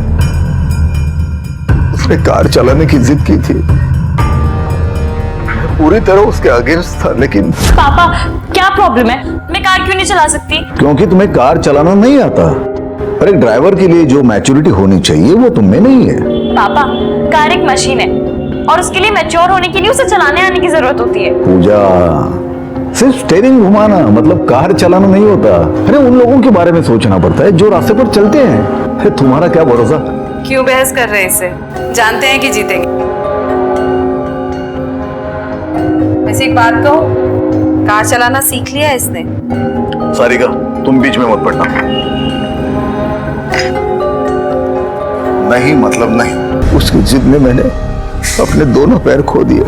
उसने कार चलाने की जिद की थी। पूरी तरह उसके अगेंस्ट था, लेकिन पापा क्या प्रॉब्लम है? मैं कार क्यों नहीं चला सकती? क्योंकि तुम्हें कार चलाना नहीं आता। और एक ड्राइवर के लिए जो मैच्योरिटी होनी चाहिए वो तुम में नहीं है। पापा कार एक मशीन है और उसके लिए मैच्योर होने के लिए उसे चलाने आने की जरूरत होती है। पूजा, सिर्फ स्टीयरिंग घुमाना मतलब कार चलाना नहीं होता। अरे उन लोगों के बारे में सोचना पड़ता है जो रास्ते पर चलते हैं। अरे तुम्हारा क्या भरोसा? क्यों बहस कर रहे हैं इससे? जानते हैं कि जीतेंगे। वैसे एक बात कहो, कार चलाना सीख लिया है इसने? सारिका, तुम बीच में मत पड़ना। नहीं मतलब नहीं। उसकी जिद में मैंने अपने दोनों पैर खो दिए।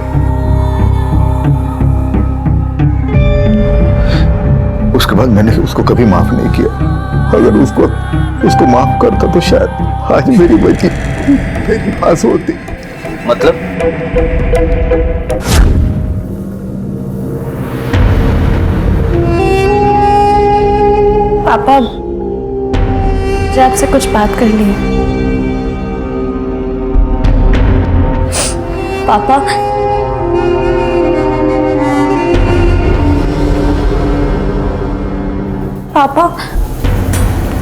उसके बाद मैंने उसको कभी माफ नहीं किया। अगर उसको माफ करता तो शायद आज मेरी बच्ची मेरे पास होती। मतलब? पापा मुझे आपसे कुछ बात करनी है। पापा पापा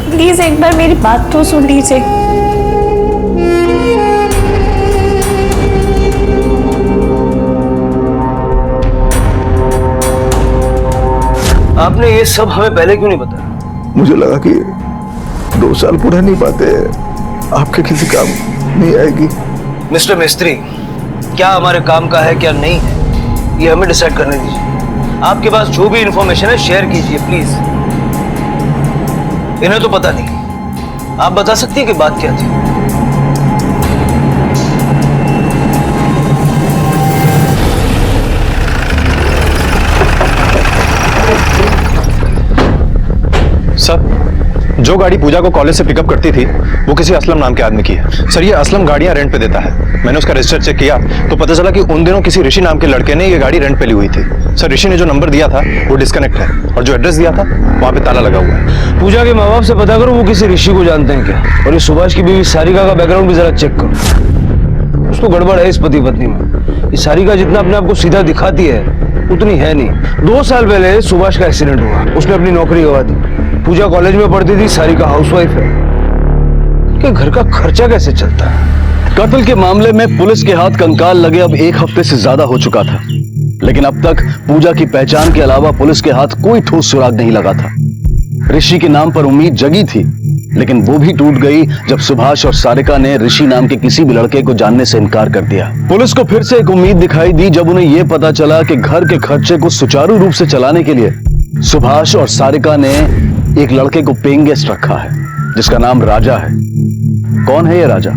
प्लीज एक बार मेरी बात तो सुन लीजिए। आपने ये सब हमें पहले क्यों नहीं बताया? मुझे लगा कि 2 साल पूरा नहीं पाते, आपके किसी काम नहीं आएगी। मिस्टर मिस्त्री, क्या हमारे काम का है क्या नहीं है, ये हमें डिसाइड करने दीजिए। आपके पास जो भी इंफॉर्मेशन है शेयर कीजिए प्लीज। इन्हें तो पता नहीं, आप बता सकती हैं कि बात क्या थी? सर, जो गाड़ी पूजा को कॉलेज से पिकअप करती थी वो किसी असलम नाम के आदमी की है। सर, ये असलम गाड़ियां रेंट पे देता है। मैंने उसका रजिस्टर चेक किया तो पता चला कि उन दिनों किसी ऋषि नाम के लड़के ने ये गाड़ी रेंट पे ली हुई थी। सर, ऋषि ने जो नंबर दिया था वो डिस्कनेक्ट है और जो एड्रेस दिया था वहां पे ताला लगा हुआ है। पूजा के माँ बाप से पता करो वो किसी ऋषि को जानते हैं क्या, और ये सुभाष की बीवी सारिका का बैकग्राउंड भी जरा चेक करो। उसको गड़बड़ है इस पति पत्नी में। ये सारिका जितना अपने आप को सीधा दिखाती है उतनी है नहीं। 2 साल पहले सुभाष का एक्सीडेंट हुआ, उसने अपनी नौकरी गंवा दी। पूजा कॉलेज में पढ़ती थी, सारिका हाउसवाइफ है। कि घर का खर्चा कैसे चलता है? कत्ल के मामले में पुलिस के हाथ कंकाल लगे अब 1 हफ्ते से ज्यादा हो चुका था, लेकिन अब तक पूजा की पहचान के अलावा पुलिस के हाथ कोई ठोस सुराग नहीं लगा था। ऋषि के नाम पर उम्मीद जगी थी, लेकिन वो भी टूट गई जब सुभाष और सारिका ने ऋषि नाम के किसी भी लड़के को जानने से इनकार कर दिया। पुलिस को फिर से एक उम्मीद दिखाई दी जब उन्हें यह पता चला कि घर के खर्चे को सुचारू रूप से चलाने के लिए सुभाष और सारिका ने एक लड़के को पेइंग गेस्ट रखा है जिसका नाम राजा है। कौन है ये राजा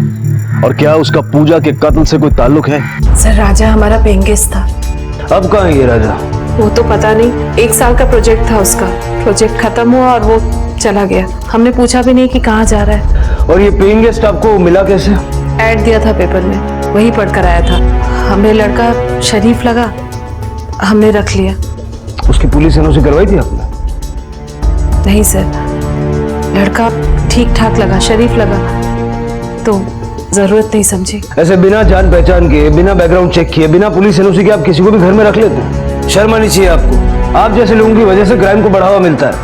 और क्या उसका पूजा के कत्ल से कोई ताल्लुक है? सर, राजा हमारा पेइंग गेस्ट था। अब कहाँ है ये राजा? वो तो पता नहीं, 1 साल का प्रोजेक्ट था उसका। प्रोजेक्ट खत्म हुआ और वो चला गया। हमने पूछा भी नहीं कि कहाँ जा रहा है। और ये पेइंग गेस्ट आपको मिला कैसे? ऐड दिया था पेपर में, वही पढ़कर आया था। हमें लड़का शरीफ लगा, हमने रख लिया। उसकी पुलिस एनओसी करवाई थी आपने? नहीं सर, लड़का ठीक ठाक लगा, शरीफ लगा, तो जरूरत नहीं समझी। ऐसे बिना जान पहचान के, बिना बैकग्राउंड चेक किए, बिना पुलिस एनओसी के आप किसी को भी घर में रख लेते? शर्म आनी चाहिए आपको। आप जैसे लोगों की वजह से क्राइम को बढ़ावा मिलता है।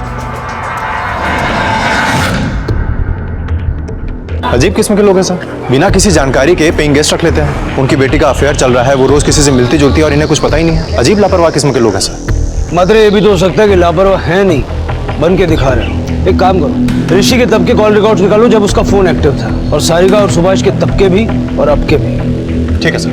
अजीब किस्म के लोग हैं सर, बिना किसी जानकारी के पेइंग गेस्ट रख लेते हैं। उनकी बेटी का अफेयर चल रहा है, वो रोज किसी से मिलती जुलती है और इन्हें कुछ पता ही नहीं है। अजीब लापरवाह किस्म के लोग हैं सर। मतलब ये भी तो हो सकता है कि लापरवाह है नहीं, बन के दिखा रहे हो। एक काम करो, ऋषि के तब के कॉल रिकॉर्ड्स निकालो जब उसका फोन एक्टिव था, और सारिका और सुभाष के तब के भी और अब के भी। ठीक है सर।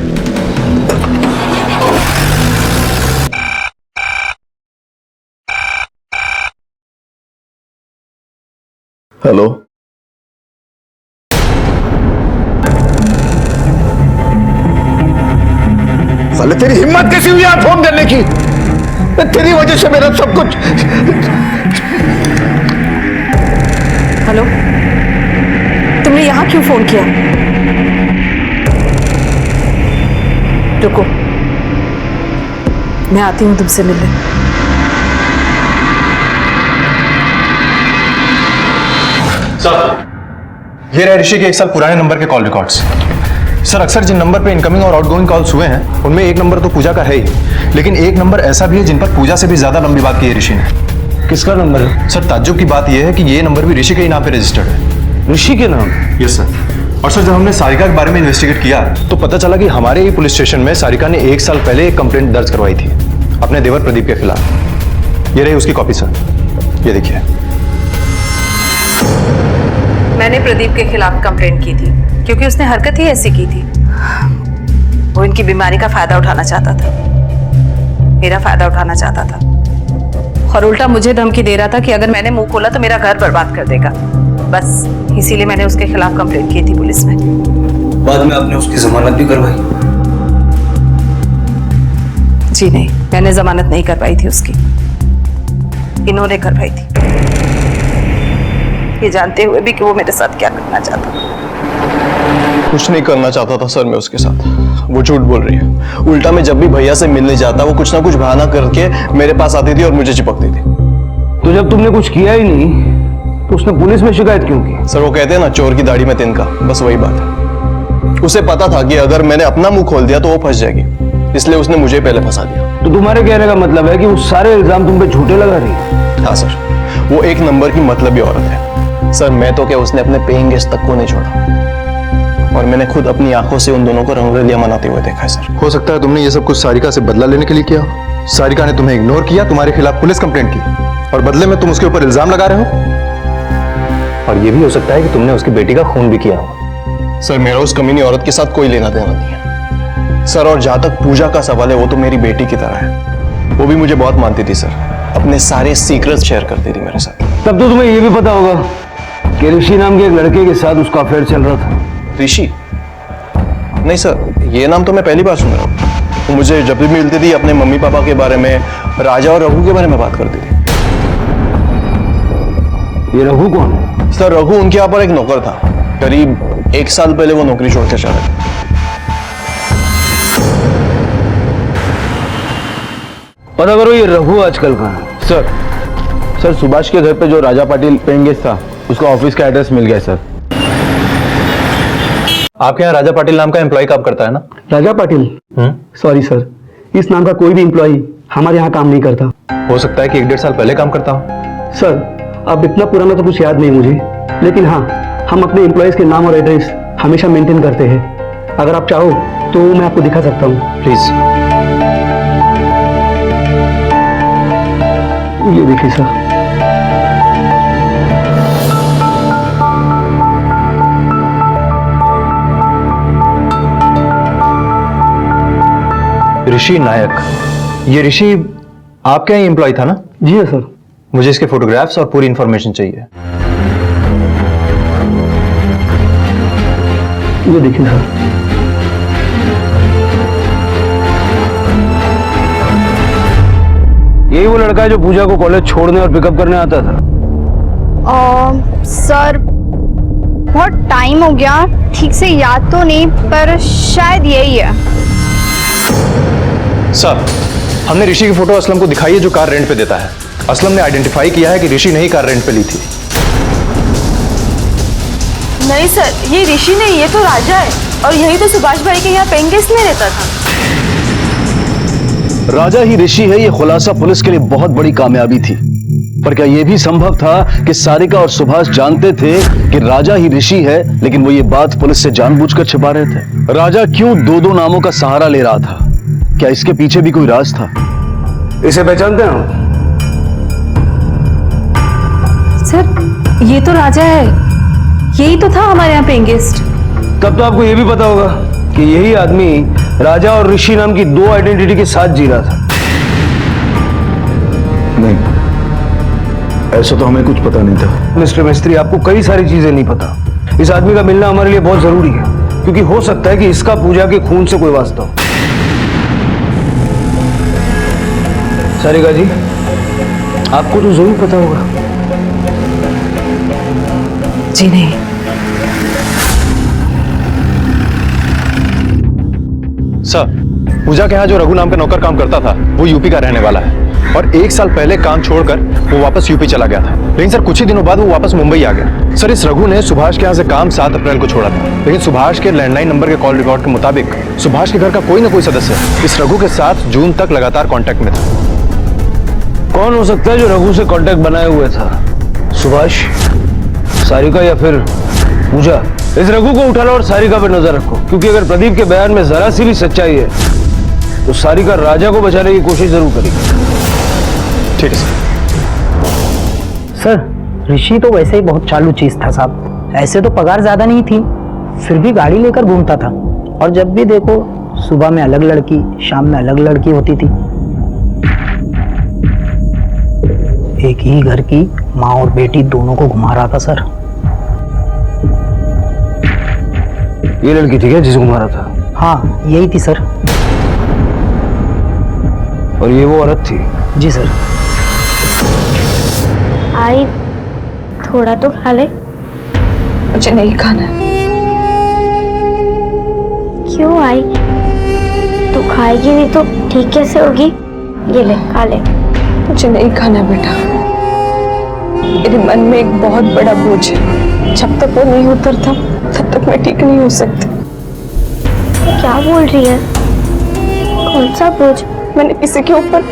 हेलो, साले तेरी हिम्मत कैसी हुई यार फोन करने की? तेरी वजह से मेरा सब कुछ। हेलो, तुमने यहाँ क्यों फोन किया? रुको, मैं आती हूँ तुमसे मिलने। सर, ये रहे ऋषि के 1 साल पुराने नंबर के कॉल रिकॉर्ड्स। सर, अक्सर जिन नंबर पे इनकमिंग और आउटगोइंग कॉल्स हुए हैं उनमें एक नंबर तो पूजा का है ही, लेकिन एक नंबर ऐसा भी है जिन पर पूजा से भी ज्यादा लंबी बात की है ऋषि ने। किसका नंबर है? सर, ताज्जुब की बात यह है कि ये नंबर भी ऋषि के ही नाम पे रजिस्टर्ड है। ऋषि के नाम? Yes sir. और सर, जब हमने सारिका के बारे में इन्वेस्टिगेट किया तो पता चला कि हमारे ही पुलिस स्टेशन में सारिका ने 1 साल पहले एक कंप्लेंट दर्ज करवाई थी अपने देवर प्रदीप के खिलाफ। ये रही उसकी कॉपी सर, ये देखिए। मैंने प्रदीप के खिलाफ कंप्लेंट की थी क्योंकि उसने हरकत ही ऐसी की थी। वो इनकी बीमारी का फायदा उठाना चाहता था, मेरा फायदा उठाना चाहता था, और उल्टा मुझे धमकी दे रहा था कि अगर मैंने मुंह खोला तो मेरा घर बर्बाद कर देगा। बस इसीलिए मैंने उसके खिलाफ कंप्लेंट की थी पुलिस में। बाद में आपने उसकी जमानत भी करवाई? जी नहीं, मैंने जमानत नहीं करवाई थी उसकी, इन्होंने करवाई थी, ये जानते हुए भी कि वो मेरे साथ क्या करना चाहता था। कुछ नहीं करना चाहता था सर मैं उसके साथ, वो झूठ बोल रही है। उल्टा मैं जब भी भैया से मिलने जाता वो कुछ ना कुछ बहाना करके मेरे पास आती थी और मुझे चिपकती थी। तो जब तुमने कुछ किया ही नहीं तो उसने पुलिस में शिकायत क्यों की? सर, वो कहते हैं ना, चोर की दाढ़ी में तिनका, बस वही बात है। उसे पता था कि अगर मैंने अपना मुंह खोल दिया तो वो फंस जाएगी, इसलिए उसने मुझे पहले फंसा दिया। तो तुम्हारे कहने का मतलब है कि वो सारे इल्जाम तुम पे झूठे लगा रही? हाँ सर, वो एक नंबर की मतलबी औरत है सर। मैं तो क्या, उसने अपने पेइंग गेस्ट तक को नहीं छोड़ा, और मैंने खुद अपनी आंखों से उन दोनों को रंगरलिया मनाते हुए देखा है सर। हो सकता है तुमने ये सब कुछ सारिका से बदला लेने के लिए किया। सारिका ने तुम्हें इग्नोर किया, तुम्हारे खिलाफ पुलिस कंप्लेंट की, और बदले में तुम उसके ऊपर इल्जाम लगा रहे हो। और ये भी हो सकता है कि तुमने उसकी बेटी का खून भी किया हो। सर, मेरा उस कमीनी औरत के साथ कोई लेना देना नहीं है सर। और जहां तक पूजा का सवाल है, वो तो मेरी बेटी की तरह है। वो भी मुझे बहुत मानती थी सर, अपने सारे सीक्रेट्स शेयर करती थी मेरे साथ। तब तो तुम्हें ये भी पता होगा कि ऋषि नाम के एक लड़के के साथ उसका अफेयर चल रहा था। ऋषि? नहीं सर, ये नाम तो मैं पहली बार सुन रहा हूँ। वो मुझे जब भी मिलती थी अपने मम्मी पापा के बारे में, राजा और रघु के बारे में बात करती थी। ये रघु कौन है? सर, रघु उनके यहाँ पर एक नौकर था। करीब 1 साल पहले वो नौकरी छोड़कर चला गया। पता करो ये रघु आजकल कहाँ है? सर, सुभाष के घर पे जो राजा पाटिल पेइंग गेस्ट था उसका ऑफिस का एड्रेस मिल गया सर। आपके यहाँ राजा पाटिल नाम का एम्प्लॉय काम करता है ना? राजा पाटिल? सॉरी सर, इस नाम का कोई भी एम्प्लॉय हमारे यहाँ काम नहीं करता। हो सकता है कि 1-1.5 साल पहले काम करता हो। सर, अब इतना पुराना तो कुछ याद नहीं मुझे, लेकिन हाँ, हम अपने एम्प्लॉयज के नाम और एड्रेस हमेशा मेंटेन करते हैं। अगर आप चाहो तो मैं आपको दिखा सकता हूँ। प्लीज। ये देखिए सर। ऋषि नायक, ये ऋषि आपका ही एम्प्लॉय था ना? जी हाँ सर। मुझे इसके फोटोग्राफ्स और पूरी इंफॉर्मेशन चाहिए। ये देखिए सर। यही वो लड़का है जो पूजा को कॉलेज छोड़ने और पिकअप करने आता था? सर, बहुत टाइम हो गया, ठीक से याद तो नहीं, पर शायद यही है। सर, हमने ऋषि की फोटो असलम को दिखाई है जो कार रेंट पे देता है। असलम ने आइडेंटिफाई किया है कि ऋषि ने ही कार रेंट पे ली थी। नहीं सर, ये ऋषि नहीं, ये तो राजा है, और यही तो सुभाष भाई के यहाँ पेइंग गेस्ट में रहता था। राजा ही ऋषि है, ये खुलासा पुलिस के लिए बहुत बड़ी कामयाबी थी। पर क्या यह भी संभव था कि सारिका और सुभाष जानते थे कि राजा ही ऋषि है, लेकिन वो ये बात पुलिस से जानबूझकर छिपा रहे थे? राजा क्यों दो दो नामों का सहारा ले रहा था? क्या इसके पीछे भी कोई राज था? इसे पहचानते हैं हम? सर ये तो राजा है, यही तो था हमारे यहाँ पेइंग गेस्ट। तब तो आपको यह भी पता होगा कि यही आदमी राजा और ऋषि नाम की दो आइडेंटिटी के साथ जी रहा था। नहीं, ऐसा तो हमें कुछ पता नहीं था। मिस्टर मिस्त्री, आपको कई सारी चीजें नहीं पता। इस आदमी का मिलना हमारे लिए बहुत जरूरी है, क्योंकि हो सकता है कि इसका पूजा के खून से कोई वास्ता हो। सारिका जी, आपको तो जरूर पता होगा। जी नहीं। सर, पूजा के यहाँ जो रघु नाम का नौकर काम करता था वो यूपी का रहने वाला है और 1 साल पहले काम छोड़कर वो वापस यूपी चला गया था। लेकिन सर कुछ ही दिनों बाद वो वापस मुंबई आ गया। सर इस रघु ने सुभाष के यहाँ से काम 7 अप्रैल को छोड़ा था, लेकिन सुभाष के लैंडलाइन नंबर के कॉल रिकॉर्ड के मुताबिक सुभाष के घर का कोई ना कोई सदस्य इस रघु के साथ जून तक लगातार कॉन्टेक्ट में था। कौन हो सकता है जो रघु से कॉन्टेक्ट बनाए हुए था? सुभाष, सारिका या फिर पूजा? इस रघु को उठा लो और सारिका पर नजर रखो, क्योंकि अगर प्रदीप के बयान में जरा सी भी सच्चाई है तो सारिका राजा को बचाने की कोशिश जरूर करेगी। ठीक है सर, ऋषि तो वैसे ही बहुत चालू चीज था साहब। ऐसे तो पगार ज्यादा नहीं थी, फिर भी गाड़ी लेकर घूमता था और जब भी देखो सुबह में अलग लड़की, शाम में अलग लड़की होती थी। एक ही घर की माँ और बेटी दोनों को घुमा रहा था सर। ये लड़की थी क्या जिसे घुमा रहा था? हाँ, यही थी सर। और ये वो औरत थी? जी सर। आई थोड़ा तो खा ले। मुझे नहीं खाना। क्यों आई? तू खाएगी नहीं तो ठीक कैसे होगी? ये ले, खा ले। मुझे नहीं खाना बेटा, मेरे मन में एक बहुत बड़ा बोझ है। जब तक वो नहीं उतरता तब तक मैं ठीक नहीं हो सकती। क्या बोल रही है? कौन सा बोझ? मैंने किसी के ऊपर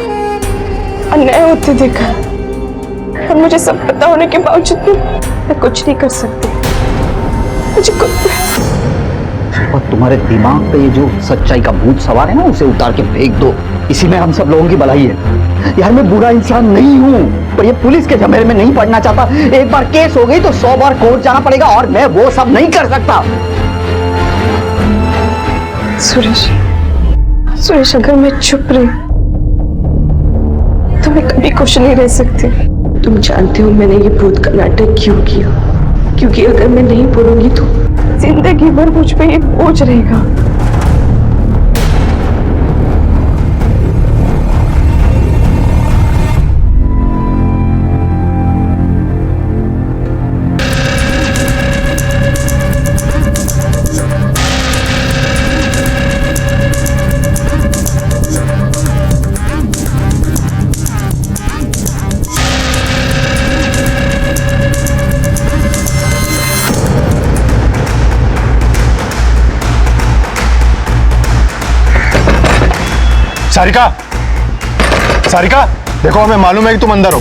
अन्याय होते देखा और मुझे सब पता होने के बावजूद भी मैं कुछ नहीं कर सकती। मुझे और तुम्हारे दिमाग पे ये जो सच्चाई का भूत सवार है ना, उसे उतार के फेंक दो। इसी में हम सब लोगों की भलाई है। यार मैं बुरा इंसान नहीं हूँ, पर ये पुलिस के झमेले में नहीं पड़ना चाहता। एक बार केस हो गई तो 100 बार कोर्ट जाना पड़ेगा और मैं वो सब नहीं कर सकता। सुरेश, अगर मैं चुप रही तो मैं कभी खुश नहीं रह सकती। तुम जानते हो मैंने ये भूत का नाटक क्यों किया? क्योंकि अगर मैं नहीं बोलूंगी तो जिंदगी भर मुझ पे ये बोझ रहेगा। सारिका, देखो हमें मालूम है कि तुम अंदर हो।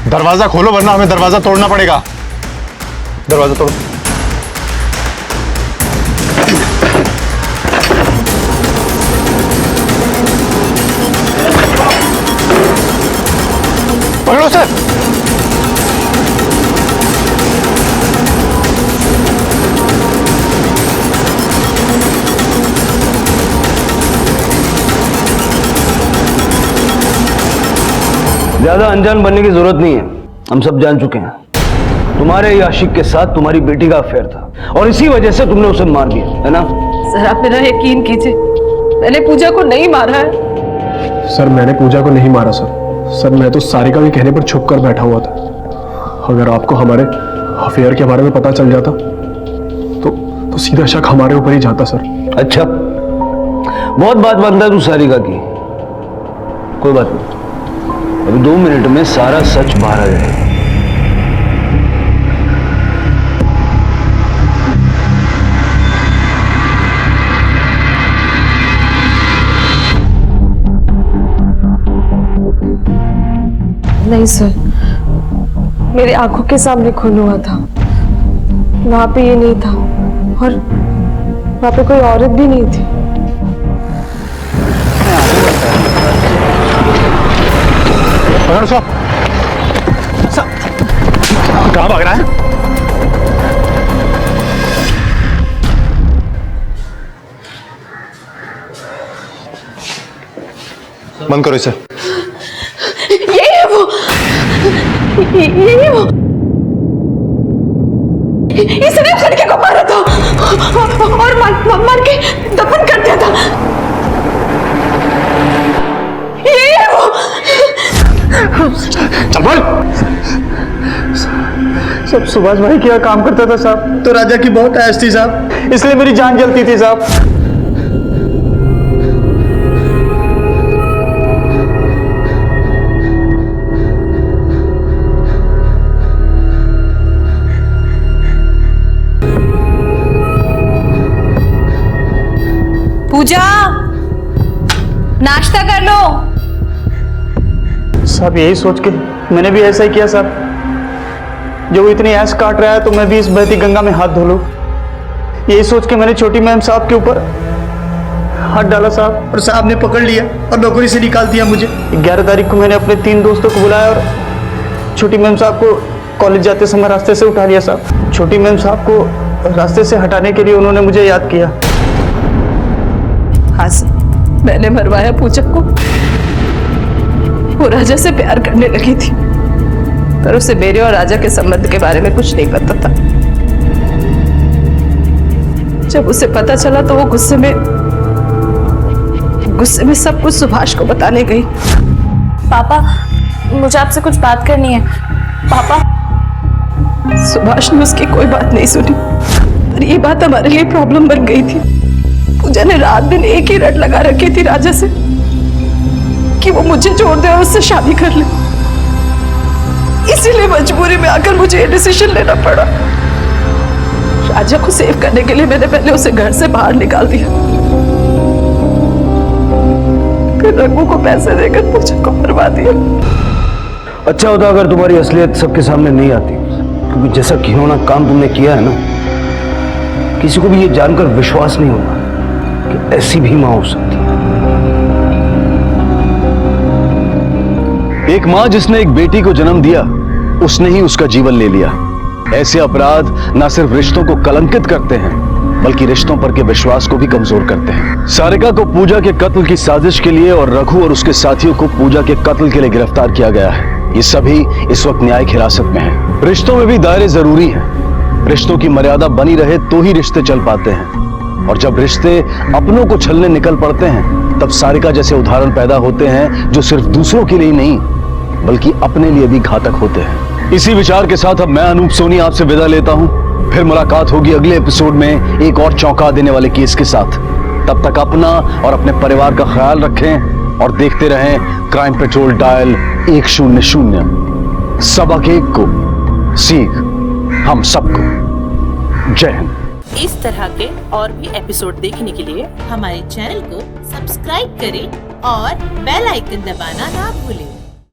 दरवाजा खोलो वरना हमें दरवाजा तोड़ना पड़ेगा। दरवाजा तोड़ो। पकड़ो सर। ज्यादा अनजान बनने की जरूरत नहीं है, हम सब जान चुके हैं। तुम्हारे ही आशिक के साथ तुम्हारी बेटी का अफेयर था और इसी वजह से तुमने उसे मार दिया, है ना? सर आप मेरा यकीन कीजिए, मैंने पूजा को नहीं मारा है। सर मैंने पूजा को नहीं मारा सर, मैं तो सारिका के कहने पर छुप कर बैठा हुआ था। अगर आपको हमारे अफेयर के बारे में पता चल जाता तो सीधा शक हमारे ऊपर ही जाता सर। अच्छा, बहुत बात बनता है तू सारिका की। कोई बात नहीं, अभी 2 मिनट में सारा सच बाहर आ जाएगा। नहीं सर, मेरे आंखों के सामने खून हुआ था। वहां पे ये नहीं था और वहां पे कोई औरत भी नहीं थी। कहाँ भाग रहा है? बंद करो इसे। यही है वो, यही है वो। इसने उस लड़के को मारा था और मार के दफन कर दिया था। यही है वो। चल बोल। सब सुभाष भाई क्या काम करता था साहब, तो राजा की बहुत ऐश थी साहब, इसलिए मेरी जान जलती थी साहब। पूजा, नाश्ता कर लो। साहब यही सोच के मैंने भी ऐसा ही किया साहब। जब वो इतनी ऐश काट रहा है तो मैं भी इस बहती गंगा में हाथ धो लूं। यही सोच के मैंने छोटी मैम साहब के ऊपर हाथ डाला साहब, और साहब ने पकड़ लिया और नौकरी से निकाल दिया मुझे। 11 तारीख को मैंने अपने 3 दोस्तों को बुलाया और छोटी मैम साहब को कॉलेज जाते समय रास्ते से उठा लिया साहब। छोटी मैम साहब को रास्ते से हटाने के लिए उन्होंने मुझे याद किया। हाँ सर, मैंने मरवाया पूजा को। वो राजा से प्यार करने लगी थी, पर उसे मेरे और राजा के संबंध के बारे में कुछ नहीं पता था। जब उसे पता चला तो वो गुस्से में सब कुछ सुभाष को बताने गई। पापा, मुझे आपसे कुछ बात करनी है। पापा। सुभाष ने उसकी कोई बात नहीं सुनी, पर ये बात हमारे लिए प्रॉब्लम बन गई थी। पूजा ने रात दिन एक ही रट लगा रखी थी राजा से कि वो मुझे छोड़ दे और उससे शादी कर ले। इसीलिए मजबूरी में आकर मुझे ये डिसीजन लेना पड़ा। राजा को सेव करने के लिए मैंने पहले उसे घर से बाहर निकाल दिया, फिर रघु को पैसे देकर पूजा को मरवा दिया। अच्छा होता अगर तुम्हारी असलियत सबके सामने नहीं आती, क्योंकि जैसा घिनौना काम तुमने किया है ना, किसी को भी ये जानकर विश्वास नहीं होगा कि ऐसी भी मां हो सकती है। एक मां जिसने एक बेटी को जन्म दिया, उसने ही उसका जीवन ले लिया। ऐसे अपराध न सिर्फ रिश्तों को कलंकित करते हैं, बल्कि रिश्तों पर के विश्वास को भी कमजोर करते हैं। सारिका को पूजा के कत्ल की साजिश के लिए और रघु और उसके साथियों को पूजा के कत्ल के लिए गिरफ्तार किया गया है। ये सभी इस वक्त न्यायिक हिरासत में हैं। रिश्तों में भी दायरे जरूरी हैं। रिश्तों की मर्यादा बनी रहे तो ही रिश्ते चल पाते हैं, और जब रिश्ते अपनों को छलने निकल पड़ते हैं, तब सारिका जैसे उदाहरण पैदा होते हैं जो सिर्फ दूसरों के लिए नहीं बल्कि अपने लिए भी घातक होते हैं। इसी विचार के साथ अब मैं अनूप सोनी आपसे विदा लेता हूं। फिर मुलाकात होगी अगले एपिसोड में एक और चौंका देने वाले केस के साथ। तब तक अपना और अपने परिवार का ख्याल रखें और देखते रहें क्राइम पेट्रोल डायल 100। सबक एक को सीख हम सबको। जय हिंद। इस तरह के और भी एपिसोड देखने के लिए हमारे चैनल को सब्सक्राइब करें और बेल आइकन दबाना ना भूलें।